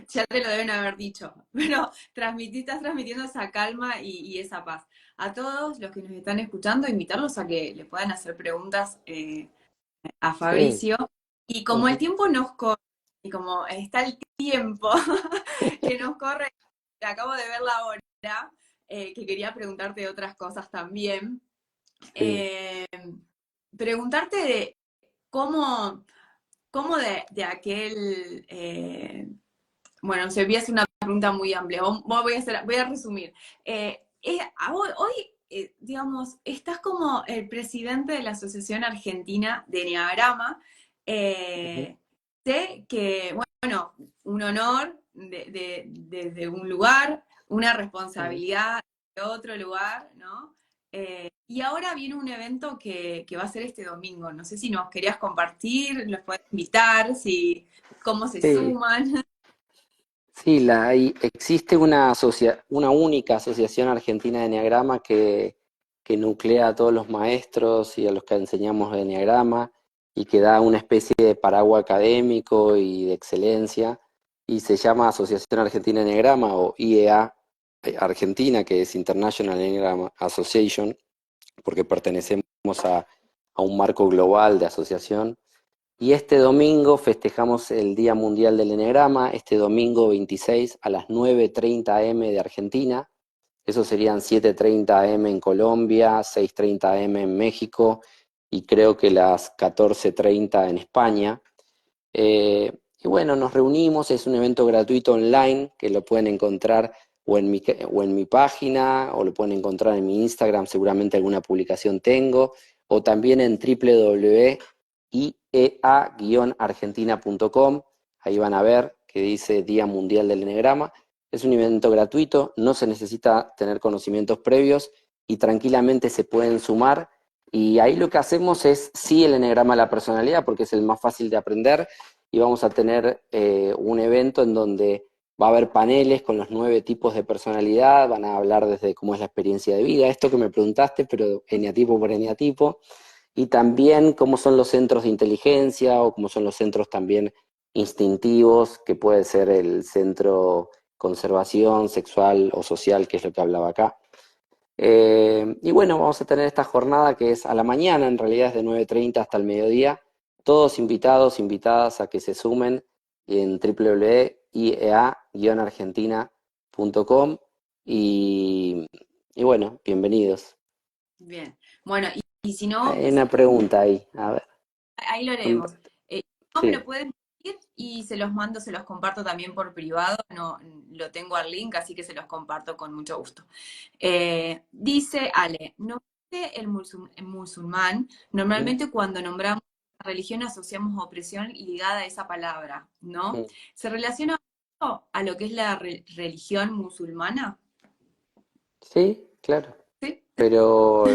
[SPEAKER 1] ya te lo deben haber dicho, pero estás transmitiendo esa calma y esa paz. A todos los que nos están escuchando, invitarlos a que le puedan hacer preguntas a
[SPEAKER 2] Sí.
[SPEAKER 1] Fabricio. Y como el
[SPEAKER 2] Ujú.
[SPEAKER 1] tiempo nos corre, y como está el tiempo que nos corre, acabo de ver la hora, que quería preguntarte otras cosas también.
[SPEAKER 2] Sí.
[SPEAKER 1] Eh, Preguntarte de cómo, cómo de aquel, bueno, se voy a hacer una pregunta muy amplia, voy a resumir. Hoy, digamos, estás como el presidente de la Asociación Argentina de Enneagrama.
[SPEAKER 2] Ujú.
[SPEAKER 1] Eh, Sé que, bueno, un honor desde un lugar, una
[SPEAKER 2] Ujú.
[SPEAKER 1] responsabilidad de otro lugar, ¿no? Y ahora viene un evento que va a ser este domingo. No sé si nos querías compartir, los puedes invitar, si, cómo se
[SPEAKER 2] Sí.
[SPEAKER 1] suman.
[SPEAKER 2] Sí, existe una única asociación argentina de Enneagrama que nuclea a todos los maestros y a los que enseñamos Enneagrama y que da una especie de paraguas académico y de excelencia y se llama Asociación Argentina de Enneagrama o IEA Argentina, que es International Enneagram Association, porque pertenecemos a un marco global de asociación. Y este domingo festejamos el Día Mundial del Eneagrama, este domingo 26 a las 9:30 am de Argentina. Eso serían 7:30 am en Colombia, 6:30 am en México y creo que las 14:30 en España. Y bueno, nos reunimos, es un evento gratuito online que lo pueden encontrar o en mi página o lo pueden encontrar en mi Instagram, seguramente alguna publicación tengo, o también en www.iea-argentina.com. Ahí van a ver que dice Día Mundial del Enegrama. Es un evento gratuito, no se necesita tener conocimientos previos y tranquilamente se pueden sumar. Y ahí lo que hacemos es, sí, el enegrama de la personalidad, porque es el más fácil de aprender, y vamos a tener un evento en donde va a haber paneles con los 9 tipos de personalidad, van a hablar desde cómo es la experiencia de vida, esto que me preguntaste, pero eneatipo por eneatipo, y también cómo son los centros de inteligencia o cómo son los centros también instintivos, que puede ser el centro conservación sexual o social, que es lo que hablaba acá. Y bueno, vamos a tener esta jornada que es a la mañana, en realidad es de 9:30 hasta el mediodía. Todos invitados, invitadas a que se sumen en www.iea-argentina.com y, y bueno, bienvenidos.
[SPEAKER 1] Bien. Bueno, y si no,
[SPEAKER 2] Hay una pregunta ahí, a ver.
[SPEAKER 1] ahí lo leemos. No me lo
[SPEAKER 2] Sí.
[SPEAKER 1] pueden decir y se los mando, se los comparto también por privado. No, lo tengo al link, así que se los comparto con mucho gusto. Dice Ale, no sé el musulmán,
[SPEAKER 2] Ujú,
[SPEAKER 1] normalmente cuando nombramos religión asociamos opresión ligada a esa palabra, ¿no?
[SPEAKER 2] ujú.
[SPEAKER 1] ¿Se relaciona a lo que es la religión musulmana?
[SPEAKER 2] Sí, claro.
[SPEAKER 1] Sí.
[SPEAKER 2] Pero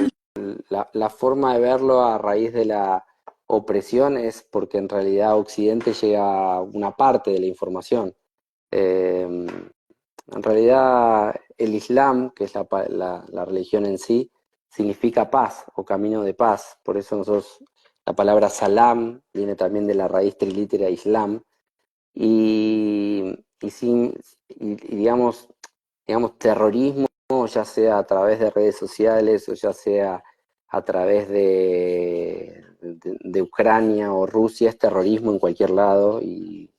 [SPEAKER 2] la forma de verlo a raíz de la opresión es porque en realidad Occidente llega una parte de la información. En realidad el Islam, que es la religión en sí, significa paz o camino de paz. Por eso nosotros, la palabra salam viene también de la raíz trilítera Islam. Y, sin, y digamos, terrorismo, ya sea a través de redes sociales o ya sea a través de Ucrania o Rusia, es terrorismo en cualquier lado y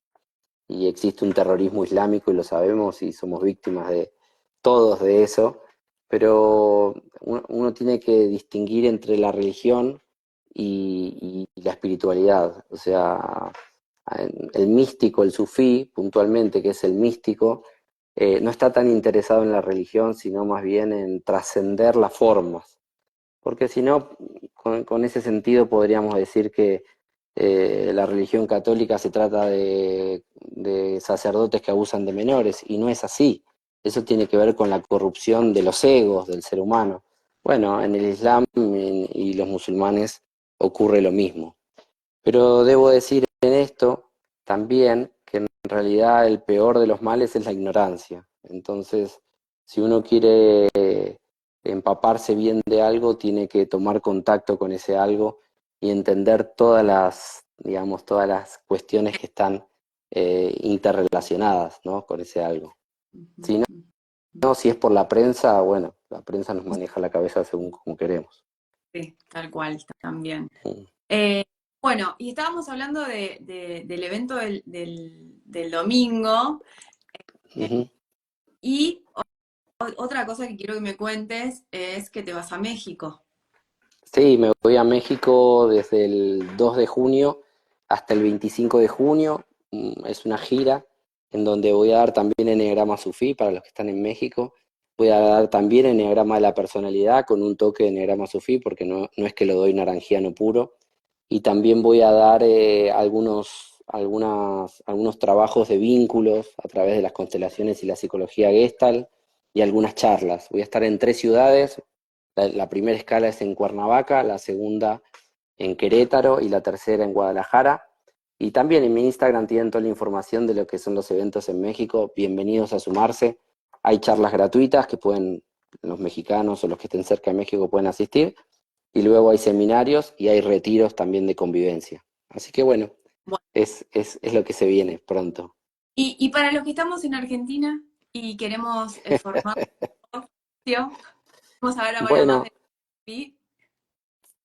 [SPEAKER 2] existe un terrorismo islámico y lo sabemos y somos víctimas de todos de eso, pero uno tiene que distinguir entre la religión y la espiritualidad, o sea, el místico, el sufí, puntualmente, que es el místico, no está tan interesado en la religión, sino más bien en trascender las formas. Porque si no, con ese sentido podríamos decir que la religión católica se trata de sacerdotes que abusan de menores, y no es así. Eso tiene que ver con la corrupción de los egos del ser humano. Bueno, en el Islam y los musulmanes ocurre lo mismo. Pero debo decir en esto también que en realidad el peor de los males es la ignorancia. Entonces, Si uno quiere empaparse bien de algo, tiene que tomar contacto con ese algo y entender todas las, digamos, todas las cuestiones que están interrelacionadas, ¿no? Con ese algo.
[SPEAKER 1] Ujú,
[SPEAKER 2] Si no,
[SPEAKER 1] ujú.
[SPEAKER 2] si es por la prensa, bueno, la prensa nos maneja la cabeza según como queremos.
[SPEAKER 1] Sí, tal cual, también.
[SPEAKER 2] Mm.
[SPEAKER 1] Eh, bueno, y estábamos hablando del evento del domingo,
[SPEAKER 2] Ujú.
[SPEAKER 1] y otra cosa que quiero que me cuentes es que te vas a México.
[SPEAKER 2] Sí, me voy a México desde el 2 de junio hasta el 25 de junio. Es una gira en donde voy a dar también eneagrama sufí para los que están en México. Voy a dar también eneagrama de la personalidad con un toque de eneagrama sufí porque no es que lo doy naranjiano puro. Y también voy a dar algunos trabajos de vínculos a través de las constelaciones y la psicología Gestalt y algunas charlas. Voy a estar en 3 ciudades. La primera escala es en Cuernavaca, la segunda en Querétaro y la tercera en Guadalajara. Y también en mi Instagram tienen toda la información de lo que son los eventos en México. Bienvenidos a sumarse. Hay charlas gratuitas que pueden, los mexicanos o los que estén cerca de México pueden asistir. Y luego hay seminarios y hay retiros también de convivencia. Así que bueno,
[SPEAKER 1] Bueno,
[SPEAKER 2] es lo que se viene pronto.
[SPEAKER 1] y para los que estamos en Argentina y queremos formar un negocio, vamos a ver ahora más
[SPEAKER 2] Bueno,
[SPEAKER 1] de ti.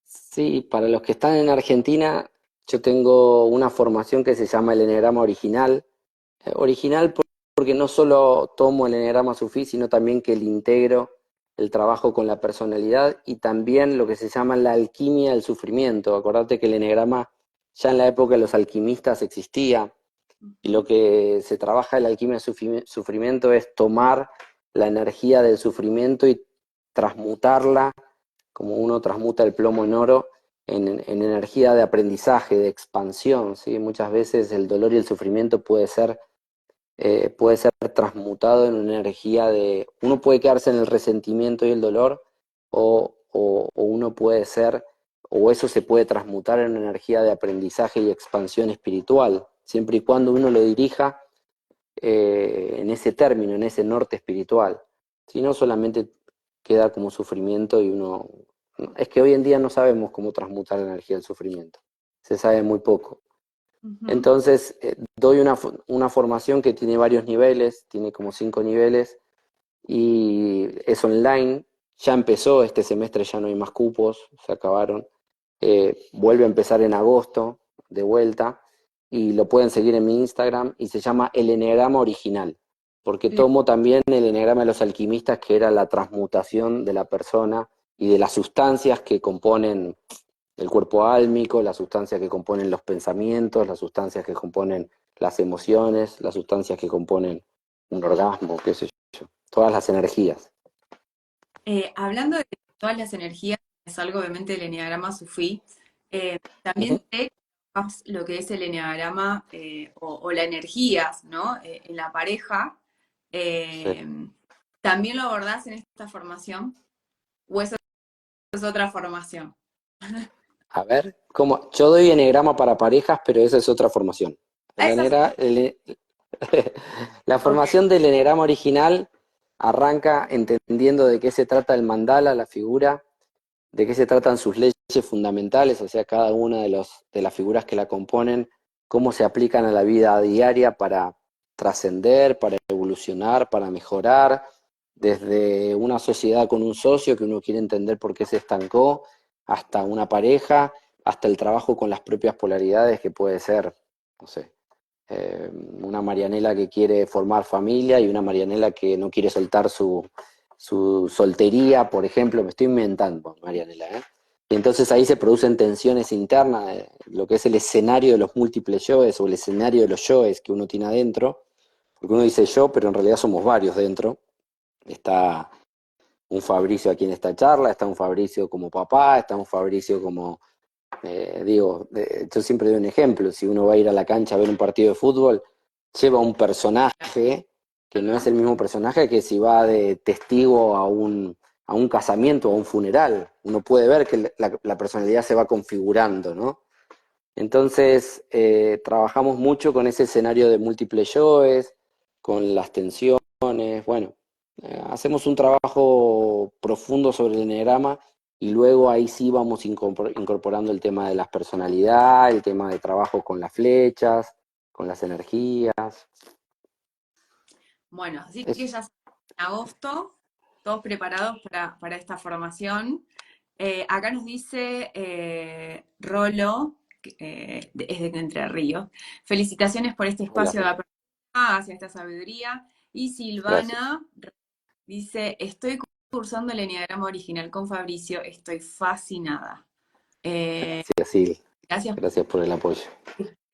[SPEAKER 2] sí, para los que están en Argentina, yo tengo una formación que se llama el Eneagrama Original. Porque no solo tomo el Eneagrama Sufí, sino también que le integro el trabajo con la personalidad y también lo que se llama la alquimia del sufrimiento. Acordate que el Eneagrama ya en la época de los alquimistas existía y lo que se trabaja en la alquimia del sufrimiento es tomar la energía del sufrimiento y transmutarla como uno transmuta el plomo en oro, en energía de aprendizaje, de expansión, ¿sí? Muchas veces el dolor y el sufrimiento puede ser transmutado en una energía de... Uno puede quedarse en el resentimiento y el dolor, o uno puede ser, o eso se puede transmutar en una energía de aprendizaje y expansión espiritual, siempre y cuando uno lo dirija en ese término, en ese norte espiritual. Si no, solamente queda como sufrimiento y uno... Es que hoy en día no sabemos cómo transmutar la energía del sufrimiento. Se sabe muy poco.
[SPEAKER 1] Ujú.
[SPEAKER 2] Entonces, doy una formación que tiene varios niveles, tiene como 5 niveles, y es online. Ya empezó este semestre, ya no hay más cupos, se acabaron. Vuelve a empezar en agosto, de vuelta, y lo pueden seguir en mi Instagram, y se llama El Eneagrama Original, porque
[SPEAKER 1] Bien.
[SPEAKER 2] tomo también el Eneagrama de los alquimistas, que era la transmutación de la persona y de las sustancias que componen el cuerpo álmico, las sustancias que componen los pensamientos, las sustancias que componen las emociones, las sustancias que componen un orgasmo, qué sé yo, todas las energías.
[SPEAKER 1] Hablando de todas las energías, es algo obviamente del eneagrama sufí, también
[SPEAKER 2] Ujú.
[SPEAKER 1] sé que trabajas lo que es el eneagrama o la energías, ¿no? En la pareja.
[SPEAKER 2] Sí.
[SPEAKER 1] eh, ¿También lo abordás en esta formación? ¿O eso es otra formación?
[SPEAKER 2] A ver, ¿cómo? Yo doy enegrama para parejas, pero esa es otra formación.
[SPEAKER 1] Ah,
[SPEAKER 2] El
[SPEAKER 1] esa es-
[SPEAKER 2] enegra- el- la
[SPEAKER 1] ok.
[SPEAKER 2] formación del enegrama original arranca entendiendo de qué se trata el mandala, la figura, de qué se tratan sus leyes fundamentales, o sea, cada una de las figuras que la componen, cómo se aplican a la vida diaria para trascender, para evolucionar, para mejorar, desde una sociedad con un socio que uno quiere entender por qué se estancó, hasta una pareja, hasta el trabajo con las propias polaridades, que puede ser, no sé, una Marianela que quiere formar familia y una Marianela que no quiere soltar su soltería, por ejemplo, me estoy inventando, Marianela, ¿eh? Y entonces ahí se producen tensiones internas, lo que es el escenario de los múltiples yoes o el escenario de los yoes que uno tiene adentro, porque uno dice yo, pero en realidad somos varios dentro. Está un Fabricio aquí en esta charla, está un Fabricio como papá, está un Fabricio como yo siempre doy un ejemplo, si uno va a ir a la cancha a ver un partido de fútbol, lleva un personaje que no es el mismo personaje que si va de testigo a un casamiento o a un funeral. Uno puede ver que la personalidad se va configurando, ¿no? Entonces, trabajamos mucho con ese escenario de múltiples yoes, con las tensiones, bueno. Hacemos un trabajo profundo sobre el eneagrama y luego ahí sí vamos incorporando el tema de las personalidades, el tema de trabajo con las flechas, con las energías.
[SPEAKER 1] Bueno, así que
[SPEAKER 2] Es,
[SPEAKER 1] ya en agosto, todos preparados para esta formación. Acá nos dice Rolo, es de Entre Ríos, felicitaciones por este
[SPEAKER 2] hola,
[SPEAKER 1] espacio de
[SPEAKER 2] Rolo.
[SPEAKER 1] apertura hacia esta sabiduría. Y
[SPEAKER 2] Gracias.
[SPEAKER 1] Silvana dice, estoy cursando el Enneagrama original con Fabricio, estoy fascinada.
[SPEAKER 2] Gracias, Sil.
[SPEAKER 1] Gracias,
[SPEAKER 2] Gracias por el apoyo.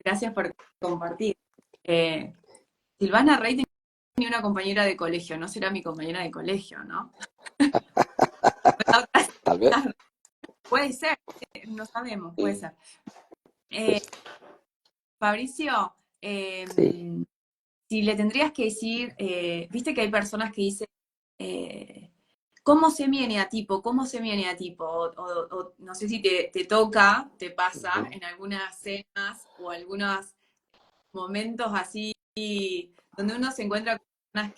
[SPEAKER 1] gracias por compartir. Eh, Silvana Rey tenía una compañera de colegio, no será mi compañera de colegio, ¿no?
[SPEAKER 2] Tal vez.
[SPEAKER 1] Puede ser, no sabemos, puede
[SPEAKER 2] Sí.
[SPEAKER 1] ser. Eh, Fabricio,
[SPEAKER 2] Sí.
[SPEAKER 1] si le tendrías que decir, viste que hay personas que dicen, eh, ¿cómo sé mi eneatipo? ¿Cómo sé mi eneatipo? O no sé si te toca, te pasa
[SPEAKER 2] Ujú.
[SPEAKER 1] en algunas cenas o algunos momentos así donde uno se encuentra con personas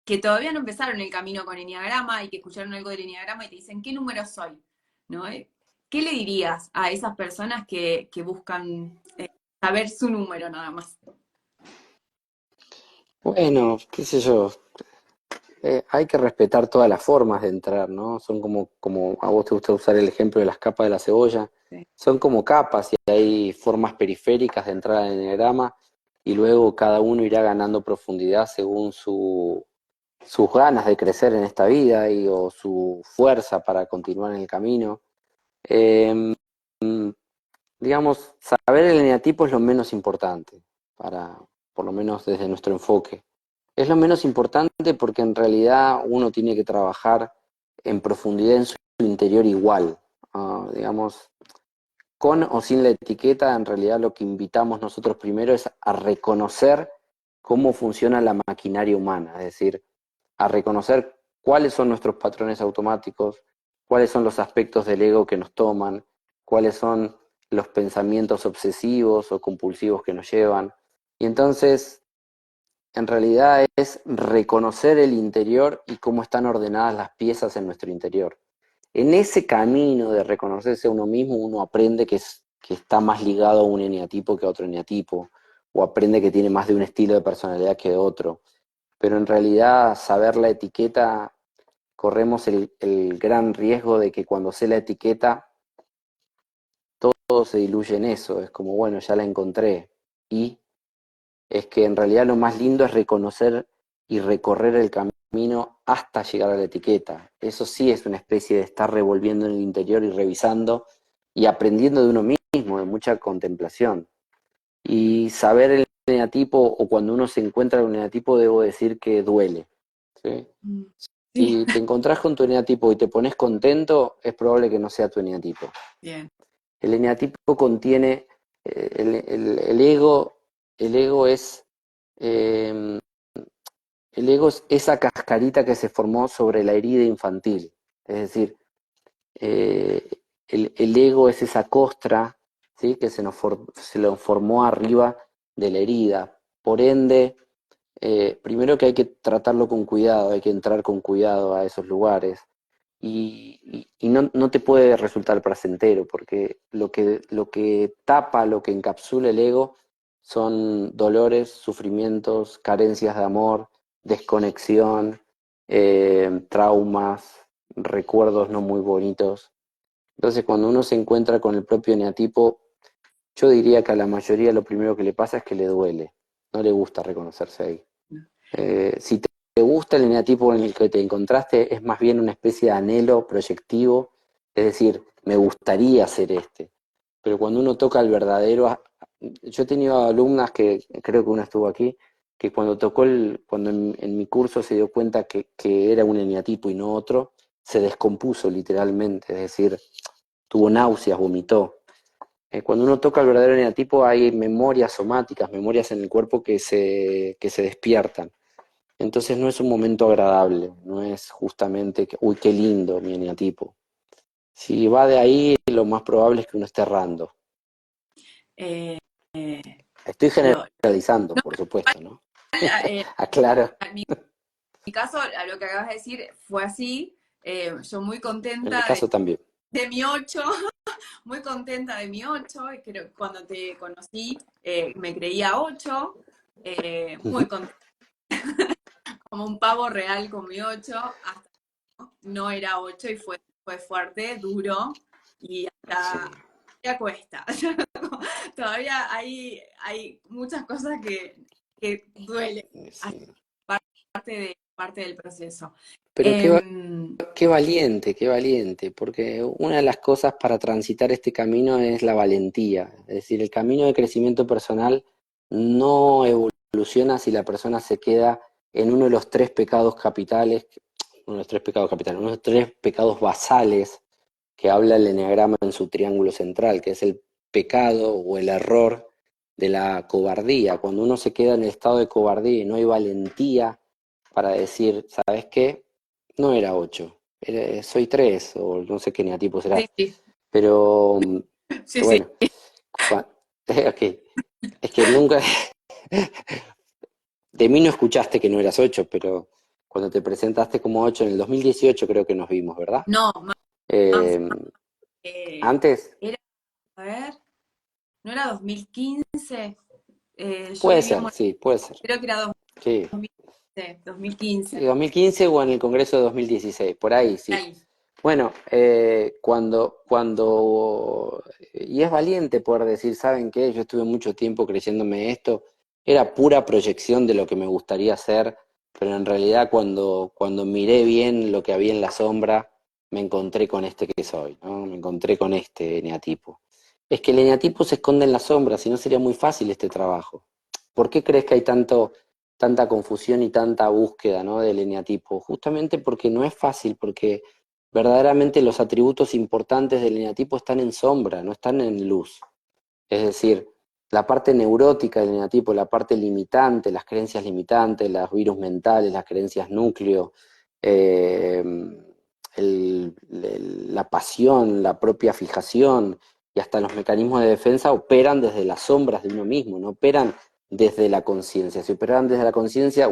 [SPEAKER 1] que todavía no empezaron el camino con Enneagrama y que escucharon algo del Enneagrama y te dicen, ¿qué número soy? ¿No? ¿Qué le dirías a esas personas que buscan saber su número nada más?
[SPEAKER 2] Bueno, qué sé yo. Hay que respetar todas las formas de entrar, ¿no? Son como a vos te gusta usar el ejemplo de las capas de la cebolla.
[SPEAKER 1] Sí.
[SPEAKER 2] Son como capas y hay formas periféricas de entrar al eneagrama y luego cada uno irá ganando profundidad según sus ganas de crecer en esta vida o su fuerza para continuar en el camino. Eh, digamos, saber el eneatipo es lo menos importante, por lo menos desde nuestro enfoque. Es lo menos importante porque en realidad uno tiene que trabajar en profundidad en su interior igual. Digamos, con o sin la etiqueta, en realidad lo que invitamos nosotros primero es a reconocer cómo funciona la maquinaria humana, es decir, a reconocer cuáles son nuestros patrones automáticos, cuáles son los aspectos del ego que nos toman, cuáles son los pensamientos obsesivos o compulsivos que nos llevan. Y entonces, en realidad es reconocer el interior y cómo están ordenadas las piezas en nuestro interior. En ese camino de reconocerse a uno mismo, uno aprende que está más ligado a un eneatipo que a otro eneatipo, o aprende que tiene más de un estilo de personalidad que de otro. Pero en realidad, saber la etiqueta, corremos el gran riesgo de que cuando sé la etiqueta, todo se diluye en eso. Es como, bueno, ya la encontré. Y es que en realidad lo más lindo es reconocer y recorrer el camino hasta llegar a la etiqueta. Eso sí es una especie de estar revolviendo en el interior y revisando y aprendiendo de uno mismo, de mucha contemplación. Y saber el eneatipo, o cuando uno se encuentra con el eneatipo, debo decir que duele. ¿Sí?
[SPEAKER 1] Sí,
[SPEAKER 2] Si te encontrás con tu eneatipo y te pones contento, es probable que no sea tu eneatipo.
[SPEAKER 1] bien.
[SPEAKER 2] El eneatipo contiene el ego. El ego es eh, el ego es esa cascarita que se formó sobre la herida infantil. Es decir, eh, el ego es esa costra, ¿sí? Que se lo formó arriba de la herida. Por ende, primero que hay que tratarlo con cuidado, hay que entrar con cuidado a esos lugares. Y no te puede resultar placentero, porque lo que tapa, lo que encapsula el ego son dolores, sufrimientos, carencias de amor, desconexión, traumas, recuerdos no muy bonitos. Entonces, cuando uno se encuentra con el propio eneatipo, yo diría que a la mayoría lo primero que le pasa es que le duele, no le gusta reconocerse ahí. Si te gusta el eneatipo en el que te encontraste, es más bien una especie de anhelo proyectivo, es decir, me gustaría ser este. Pero cuando uno toca el verdadero, yo he tenido alumnas que, creo que una estuvo aquí, que cuando cuando en mi curso se dio cuenta que era un eneatipo y no otro, se descompuso literalmente, es decir, tuvo náuseas, vomitó. Cuando uno toca el verdadero eneatipo hay memorias somáticas, memorias en el cuerpo que se despiertan. Entonces no es un momento agradable, no es justamente que, uy, qué lindo mi eneatipo. Si va de ahí, lo más probable es que uno esté errando.
[SPEAKER 1] Eh,
[SPEAKER 2] Estoy
[SPEAKER 1] lo,
[SPEAKER 2] generalizando,
[SPEAKER 1] no,
[SPEAKER 2] por supuesto, ¿no?
[SPEAKER 1] igual,
[SPEAKER 2] Aclaro.
[SPEAKER 1] mi caso, a lo que acabas de decir, fue así. Yo muy
[SPEAKER 2] En mi
[SPEAKER 1] contenta
[SPEAKER 2] caso también.
[SPEAKER 1] de mi 8, muy contenta de mi 8. Creo que cuando te conocí me creía 8, muy
[SPEAKER 2] Ujú.
[SPEAKER 1] contenta, como un pavo real con mi 8, hasta no era 8 y fue fuerte, duro, y
[SPEAKER 2] Sí,
[SPEAKER 1] hasta ya cuesta. Todavía hay muchas cosas que duelen, así
[SPEAKER 2] sí.
[SPEAKER 1] parte del proceso.
[SPEAKER 2] Pero
[SPEAKER 1] Em,
[SPEAKER 2] qué valiente, porque una de las cosas para transitar este camino es la valentía. Es decir, el camino de crecimiento personal no evoluciona si la persona se queda en uno de los tres pecados capitales, uno de los tres pecados capitales, uno de los tres pecados basales que habla el eneagrama en su triángulo central, que es el pecado o el error de la cobardía. Cuando uno se queda en el estado de cobardía y no hay valentía para decir, ¿sabes qué? No era 8, soy 3 o no sé qué neatipo
[SPEAKER 1] sí,
[SPEAKER 2] serás.
[SPEAKER 1] sí,
[SPEAKER 2] Pero
[SPEAKER 1] sí, sí.
[SPEAKER 2] bueno, ok, es que nunca, de mí no escuchaste que no eras 8, pero cuando te presentaste como 8 en el 2018 creo que nos vimos, ¿verdad?
[SPEAKER 1] No, más,
[SPEAKER 2] Eh, antes,
[SPEAKER 1] era, a ver, ¿no era 2015? Yo
[SPEAKER 2] puede
[SPEAKER 1] vivía en
[SPEAKER 2] ser, sí, puede ser.
[SPEAKER 1] creo que era
[SPEAKER 2] Sí,
[SPEAKER 1] 2015, 2015,
[SPEAKER 2] sí, 2015 o en el Congreso de 2016, por ahí, sí.
[SPEAKER 1] ahí.
[SPEAKER 2] Bueno, y es valiente poder decir, ¿saben qué? Yo estuve mucho tiempo creyéndome esto, era pura proyección de lo que me gustaría hacer, pero en realidad cuando miré bien lo que había en la sombra, me encontré con este que soy, ¿no? Me encontré con este eneatipo. Es que el eneatipo se esconde en la sombra, si no sería muy fácil este trabajo. ¿Por qué crees que hay tanta confusión y tanta búsqueda, ¿no? del eneatipo? Justamente porque no es fácil, porque verdaderamente los atributos importantes del eneatipo están en sombra, no están en luz. Es decir, la parte neurótica del eneatipo, la parte limitante, las creencias limitantes, los virus mentales, las creencias núcleo, eh, la pasión, la propia fijación y hasta los mecanismos de defensa operan desde las sombras de uno mismo, no operan desde la conciencia. Si operaran desde la conciencia,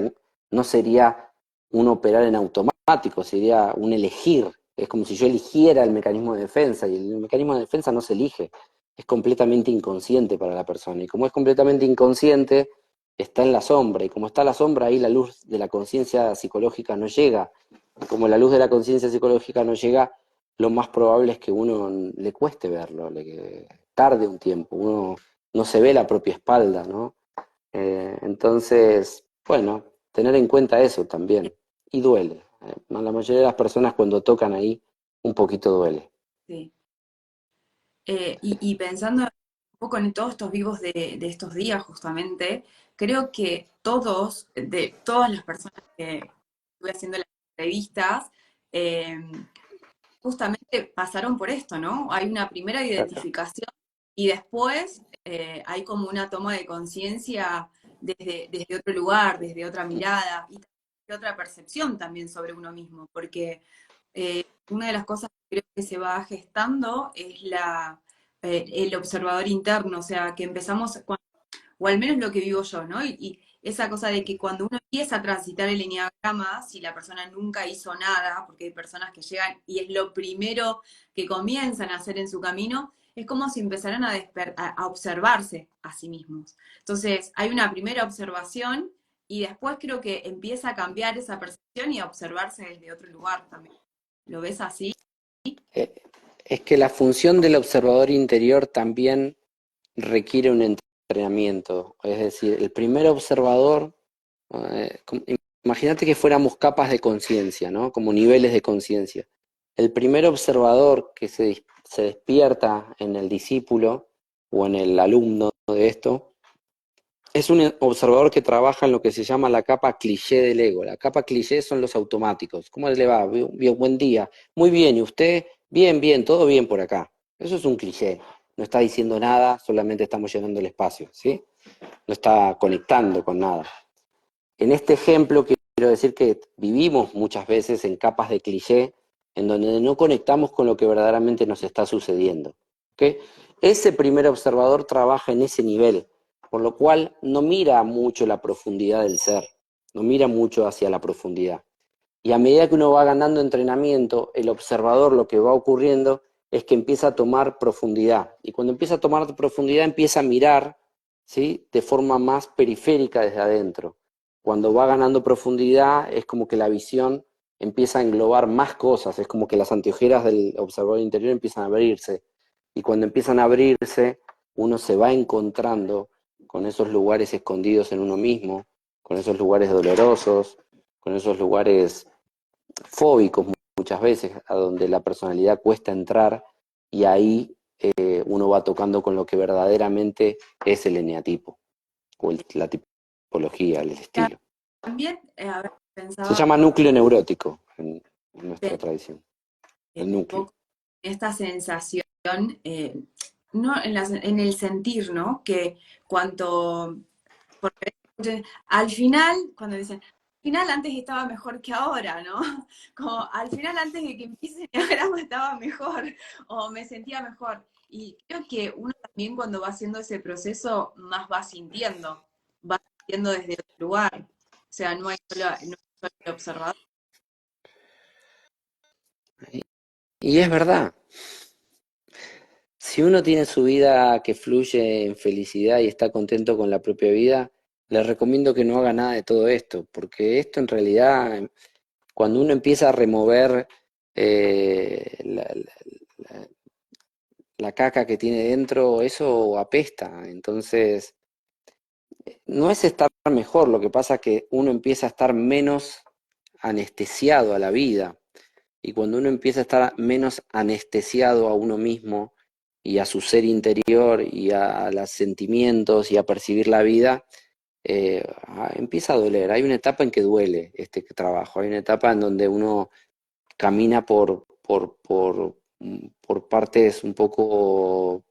[SPEAKER 2] no sería un operar en automático, sería un elegir. Es como si yo eligiera el mecanismo de defensa y el mecanismo de defensa no se elige, es completamente inconsciente para la persona. Y como es completamente inconsciente, está en la sombra. Y como está en la sombra, ahí la luz de la conciencia psicológica no llega. Y como la luz de la conciencia psicológica no llega, lo más probable es que uno le cueste verlo, le tarde un tiempo. Uno no se ve la propia espalda, ¿no? Entonces, bueno, tener en cuenta eso también. Y duele. La mayoría de las personas cuando tocan ahí, un poquito duele.
[SPEAKER 1] Sí. Y pensando un poco en todos estos vivos de estos días, justamente, creo que de todas las personas que estuve haciendo las entrevistas, eh, justamente pasaron por esto, ¿no? Hay una primera
[SPEAKER 2] Claro.
[SPEAKER 1] identificación y después hay como una toma de conciencia desde otro lugar, desde otra mirada y desde otra percepción también sobre uno mismo, porque una de las cosas que creo que se va gestando es el observador interno, o sea, que empezamos, o al menos lo que vivo yo, ¿no? Y esa cosa de que cuando uno empieza a transitar el enneagrama, si la persona nunca hizo nada, porque hay personas que llegan y es lo primero que comienzan a hacer en su camino, es como si empezaran a observarse a sí mismos. Entonces, hay una primera observación y después creo que empieza a cambiar esa percepción y a observarse desde otro lugar también. ¿Lo ves así?
[SPEAKER 2] Eh, es que la función del observador interior también requiere un entrenamiento. Es decir, el primer observador, eh, com- imagínate que fuéramos capas de conciencia, ¿no? Como niveles de conciencia. El primer observador que se despierta en el discípulo o en el alumno de esto, es un observador que trabaja en lo que se llama la capa cliché del ego. La capa cliché son los automáticos. ¿Cómo le va? Bien, buen día. Muy bien, ¿y usted? Bien, bien, todo bien por acá. Eso es un cliché. No está diciendo nada, solamente estamos llenando el espacio, ¿sí? No está conectando con nada. En este ejemplo quiero decir que vivimos muchas veces en capas de cliché en donde no conectamos con lo que verdaderamente nos está sucediendo. ¿Ok? Ese primer observador trabaja en ese nivel, por lo cual no mira mucho la profundidad del ser. no mira mucho hacia la profundidad. Y a medida que uno va ganando entrenamiento, el observador lo que va ocurriendo es que empieza a tomar profundidad. Y cuando empieza a tomar profundidad, empieza a mirar, ¿sí?, de forma más periférica desde adentro. Cuando va ganando profundidad, es como que la visión empieza a englobar más cosas, es como que las anteojeras del observador interior empiezan a abrirse. Y cuando empiezan a abrirse, uno se va encontrando con esos lugares escondidos en uno mismo, con esos lugares dolorosos, con esos lugares fóbicos muchas veces, a donde la personalidad cuesta entrar, y ahí uno va tocando con lo que verdaderamente es el eneatipo, o la tipología, el estilo.
[SPEAKER 1] También, a ver,
[SPEAKER 2] Se
[SPEAKER 1] pensaba
[SPEAKER 2] llama núcleo neurótico en nuestra tradición, el
[SPEAKER 1] un
[SPEAKER 2] núcleo.
[SPEAKER 1] poco esta sensación, no en el sentir, ¿no? Que cuanto, porque al final, cuando dicen, al final antes estaba mejor que ahora, ¿no? Como al final antes de que empiece el diagrama estaba mejor o me sentía mejor. Y creo que uno también cuando va haciendo ese proceso más va sintiendo desde otro lugar. O sea, no hay solo el observador.
[SPEAKER 2] Y es verdad, si uno tiene su vida que fluye en felicidad y está contento con la propia vida, le recomiendo que no haga nada de todo esto, porque esto en realidad, cuando uno empieza a remover la- la caca que tiene dentro, eso apesta. Entonces, no es estar mejor, lo que pasa es que uno empieza a estar menos anestesiado a la vida. Y cuando uno empieza a estar menos anestesiado a uno mismo y a su ser interior y a los sentimientos y a percibir la vida, empieza a doler. Hay una etapa en que duele este trabajo, hay una etapa en donde uno camina por partes un poco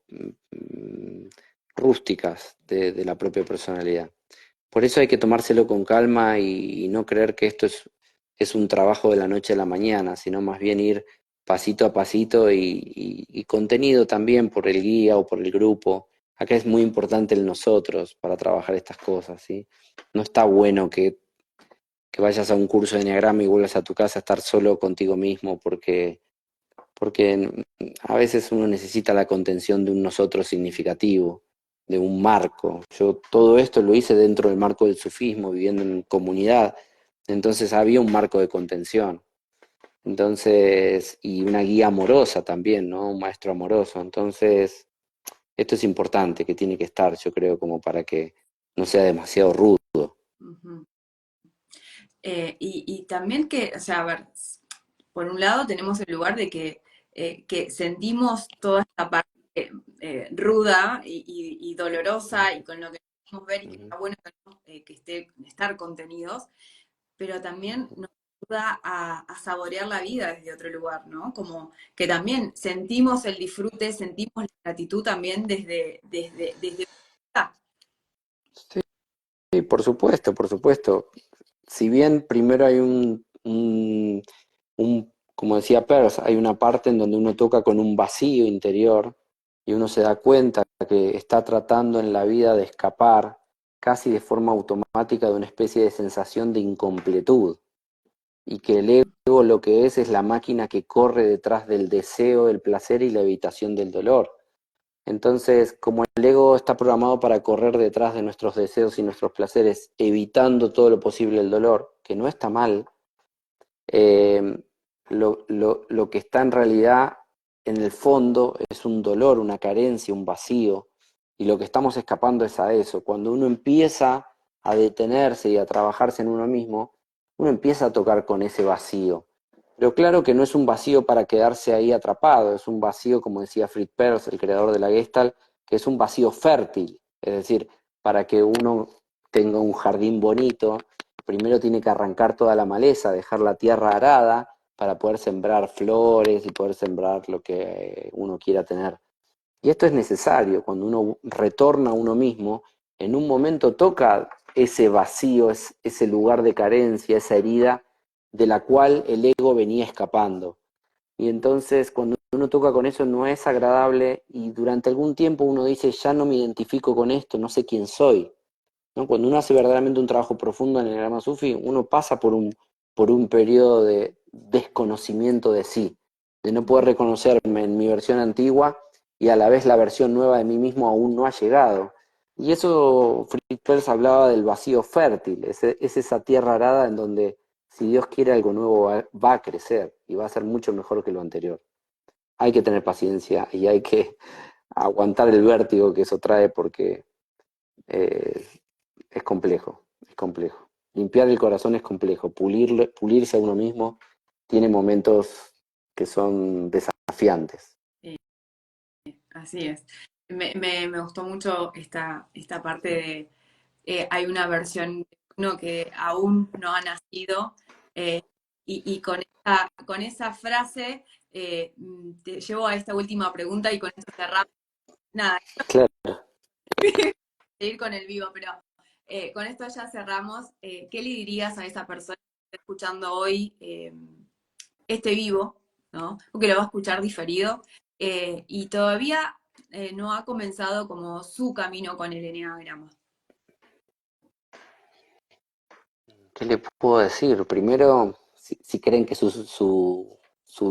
[SPEAKER 2] rústicas de la propia personalidad. Por eso hay que tomárselo con calma y no creer que esto es un trabajo de la noche a la mañana, sino más bien ir pasito a pasito y contenido también por el guía o por el grupo. Acá es muy importante el nosotros para trabajar estas cosas, ¿sí? No está bueno que vayas a un curso de enneagrama y vuelvas a tu casa a estar solo contigo mismo, porque a veces uno necesita la contención de un nosotros significativo, de un marco. Yo todo esto lo hice dentro del marco del sufismo, viviendo en comunidad, entonces había un marco de contención. Entonces, y una guía amorosa también, ¿no? Un maestro amoroso. Entonces, esto es importante, que tiene que estar, yo creo, como para que no sea demasiado rudo.
[SPEAKER 1] Ujú. Y también que, o sea, a ver, por un lado tenemos el lugar de que sentimos toda esta parte ruda y dolorosa y con lo que podemos ver y que
[SPEAKER 2] Ujú.
[SPEAKER 1] está bueno que estar contenidos, pero también nos ayuda a saborear la vida desde otro lugar, ¿no? Como que también sentimos el disfrute, sentimos la gratitud también desde
[SPEAKER 2] Sí, por supuesto, por supuesto. Si bien primero hay como decía Peirce, hay una parte en donde uno toca con un vacío interior y uno se da cuenta que está tratando en la vida de escapar casi de forma automática de una especie de sensación de incompletud, y que el ego lo que es la máquina que corre detrás del deseo, el placer y la evitación del dolor. Entonces, como el ego está programado para correr detrás de nuestros deseos y nuestros placeres, evitando todo lo posible el dolor, que no está mal, eh, lo que está en realidad en el fondo es un dolor, una carencia, un vacío, y lo que estamos escapando es a eso. Cuando uno empieza a detenerse y a trabajarse en uno mismo, uno empieza a tocar con ese vacío. Pero claro que no es un vacío para quedarse ahí atrapado, es un vacío, como decía Fritz Perls, el creador de la Gestalt, que es un vacío fértil, es decir, para que uno tenga un jardín bonito, primero tiene que arrancar toda la maleza, dejar la tierra arada para poder sembrar flores y poder sembrar lo que uno quiera tener. Y esto es necesario, cuando uno retorna a uno mismo, en un momento toca ese vacío, ese lugar de carencia, esa herida de la cual el ego venía escapando. Y entonces cuando uno toca con eso no es agradable y durante algún tiempo uno dice, ya no me identifico con esto, no sé quién soy. ¿no? Cuando uno hace verdaderamente un trabajo profundo en el Enneagrama Sufi, uno pasa por un periodo de desconocimiento de sí, de no poder reconocerme en mi versión antigua y a la vez la versión nueva de mí mismo aún no ha llegado. Y eso, Fritz Perls hablaba del vacío fértil, es esa tierra arada en donde si Dios quiere algo nuevo va a crecer y va a ser mucho mejor que lo anterior. Hay que tener paciencia y hay que aguantar el vértigo que eso trae porque eh, es complejo, es complejo. Limpiar el corazón es complejo, pulirse a uno mismo tiene momentos que son desafiantes.
[SPEAKER 1] Así es. Me gustó mucho esta parte de, hay una versión de uno que aún no ha nacido, eh, y con esa frase te llevo a esta última pregunta y con esto cerramos. Nada,
[SPEAKER 2] Claro,
[SPEAKER 1] seguir con el vivo, pero con esto ya cerramos. ¿Qué le dirías a esa persona que está escuchando hoy este vivo, ¿no? Porque lo va a escuchar diferido, y todavía no ha comenzado como su camino con el eneagrama?
[SPEAKER 2] ¿qué le puedo decir? Primero, si creen que su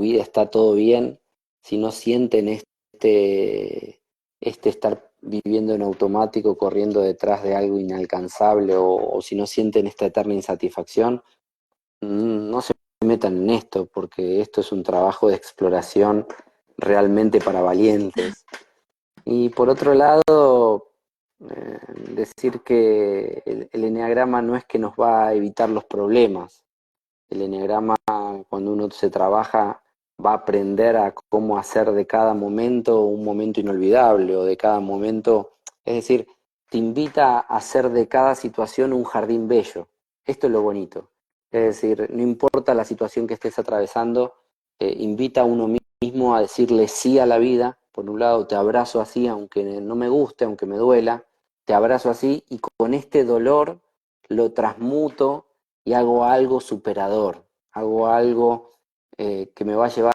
[SPEAKER 2] vida está todo bien, si no sienten este estar viviendo en automático, corriendo detrás de algo inalcanzable, o si no sienten esta eterna insatisfacción, no se metan en esto, porque esto es un trabajo de exploración realmente para valientes. Y por otro lado, decir que el eneagrama no es que nos va a evitar los problemas. El eneagrama, cuando uno se trabaja, va a aprender a cómo hacer de cada momento un momento inolvidable, o de cada momento, es decir, te invita a hacer de cada situación un jardín bello. Esto es lo bonito. Es decir, no importa la situación que estés atravesando, invita a uno mismo a decirle sí a la vida. Por un lado, te abrazo así, aunque no me guste, aunque me duela, te abrazo así y con este dolor lo transmuto y hago algo superador, hago algo que me va a llevar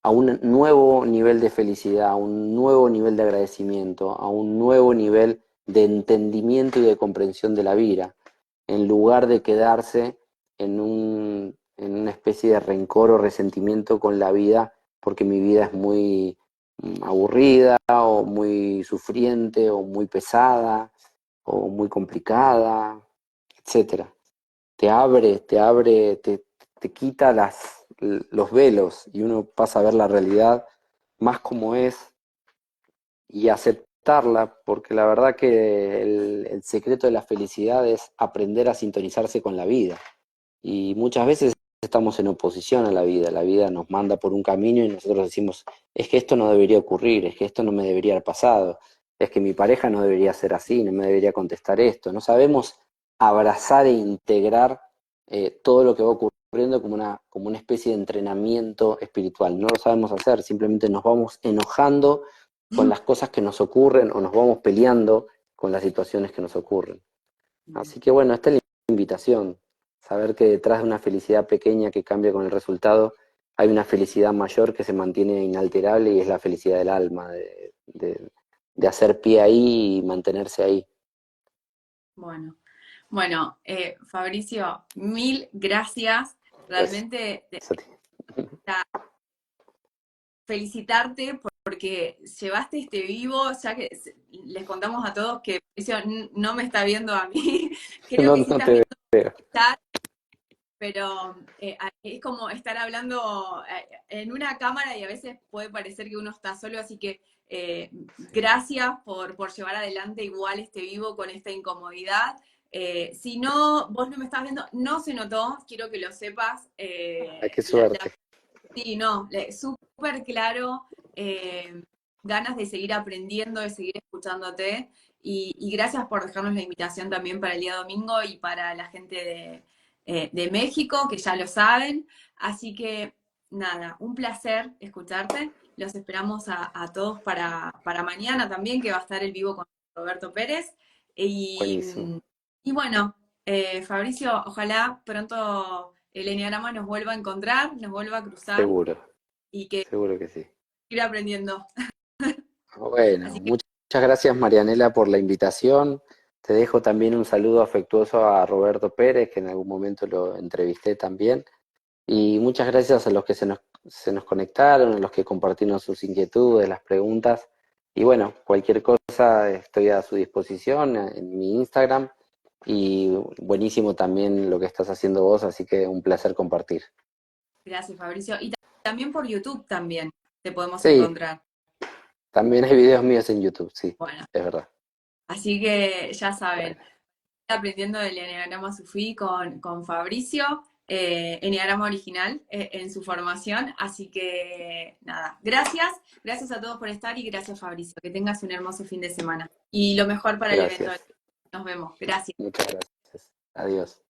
[SPEAKER 2] a un nuevo nivel de felicidad, a un nuevo nivel de agradecimiento, a un nuevo nivel de entendimiento y de comprensión de la vida, en lugar de quedarse en una especie de rencor o resentimiento con la vida, porque mi vida es muy aburrida o muy sufriente o muy pesada o muy complicada, etcétera. Te quita los velos y uno pasa a ver la realidad más como es y aceptarla, porque la verdad que el secreto de la felicidad es aprender a sintonizarse con la vida. Y muchas veces estamos en oposición a la vida nos manda por un camino y nosotros decimos, es que esto no debería ocurrir, es que esto no me debería haber pasado, es que mi pareja no debería ser así, no me debería contestar esto. No sabemos abrazar e integrar todo lo que va ocurriendo como una especie de entrenamiento espiritual. No lo sabemos hacer, simplemente nos vamos enojando con las cosas que nos ocurren o nos vamos peleando con las situaciones que nos ocurren. Así que bueno, esta es la invitación, saber que detrás de una felicidad pequeña que cambia con el resultado, hay una felicidad mayor que se mantiene inalterable y es la felicidad del alma, de hacer pie ahí y mantenerse ahí.
[SPEAKER 1] Bueno, bueno, Fabricio, mil gracias.
[SPEAKER 2] Gracias
[SPEAKER 1] Realmente
[SPEAKER 2] a ti.
[SPEAKER 1] felicitarte porque llevaste este vivo, ya que les contamos a todos que Fabricio no me está viendo a mí, creo
[SPEAKER 2] No,
[SPEAKER 1] que sí
[SPEAKER 2] no
[SPEAKER 1] estás
[SPEAKER 2] te
[SPEAKER 1] viendo
[SPEAKER 2] veo.
[SPEAKER 1] el chat, pero es como estar hablando en una cámara y a veces puede parecer que uno está solo, así que gracias por llevar adelante igual este vivo con esta incomodidad. Si no, vos no me estás viendo, no se notó, quiero que lo sepas.
[SPEAKER 2] Ay, qué suerte.
[SPEAKER 1] Sí, no, súper claro, ganas de seguir aprendiendo, de seguir escuchándote, y gracias por dejarnos la invitación también para el día domingo y para la gente de México, que ya lo saben. Así que nada, un placer escucharte. Los esperamos a todos para mañana también, que va a estar el vivo con Roberto Pérez.
[SPEAKER 2] Buenísimo.
[SPEAKER 1] Y bueno, Fabricio, ojalá pronto el enneagrama nos vuelva a encontrar, nos vuelva a cruzar
[SPEAKER 2] Seguro,
[SPEAKER 1] y que
[SPEAKER 2] seguro que sí.
[SPEAKER 1] ir aprendiendo.
[SPEAKER 2] Bueno,
[SPEAKER 1] Así que
[SPEAKER 2] muchas gracias Marianela por la invitación. Te dejo también un saludo afectuoso a Roberto Pérez, que en algún momento lo entrevisté también. Y muchas gracias a los que se nos conectaron, a los que compartieron sus inquietudes, las preguntas. Y bueno, cualquier cosa estoy a su disposición en mi Instagram. Y buenísimo también lo que estás haciendo vos, así que un placer compartir.
[SPEAKER 1] Gracias, Fabricio. Y también por YouTube también te podemos
[SPEAKER 2] Sí,
[SPEAKER 1] encontrar.
[SPEAKER 2] también hay videos míos en YouTube, sí,
[SPEAKER 1] Bueno,
[SPEAKER 2] es verdad.
[SPEAKER 1] así que ya saben,
[SPEAKER 2] Bueno,
[SPEAKER 1] aprendiendo del Enneagrama Sufí con Fabricio, Enneagrama original en su formación. Así que nada, gracias a todos por estar y gracias Fabricio. Que tengas un hermoso fin de semana. Y lo mejor para el evento.
[SPEAKER 2] gracias,
[SPEAKER 1] Nos vemos. Gracias.
[SPEAKER 2] muchas gracias. Adiós.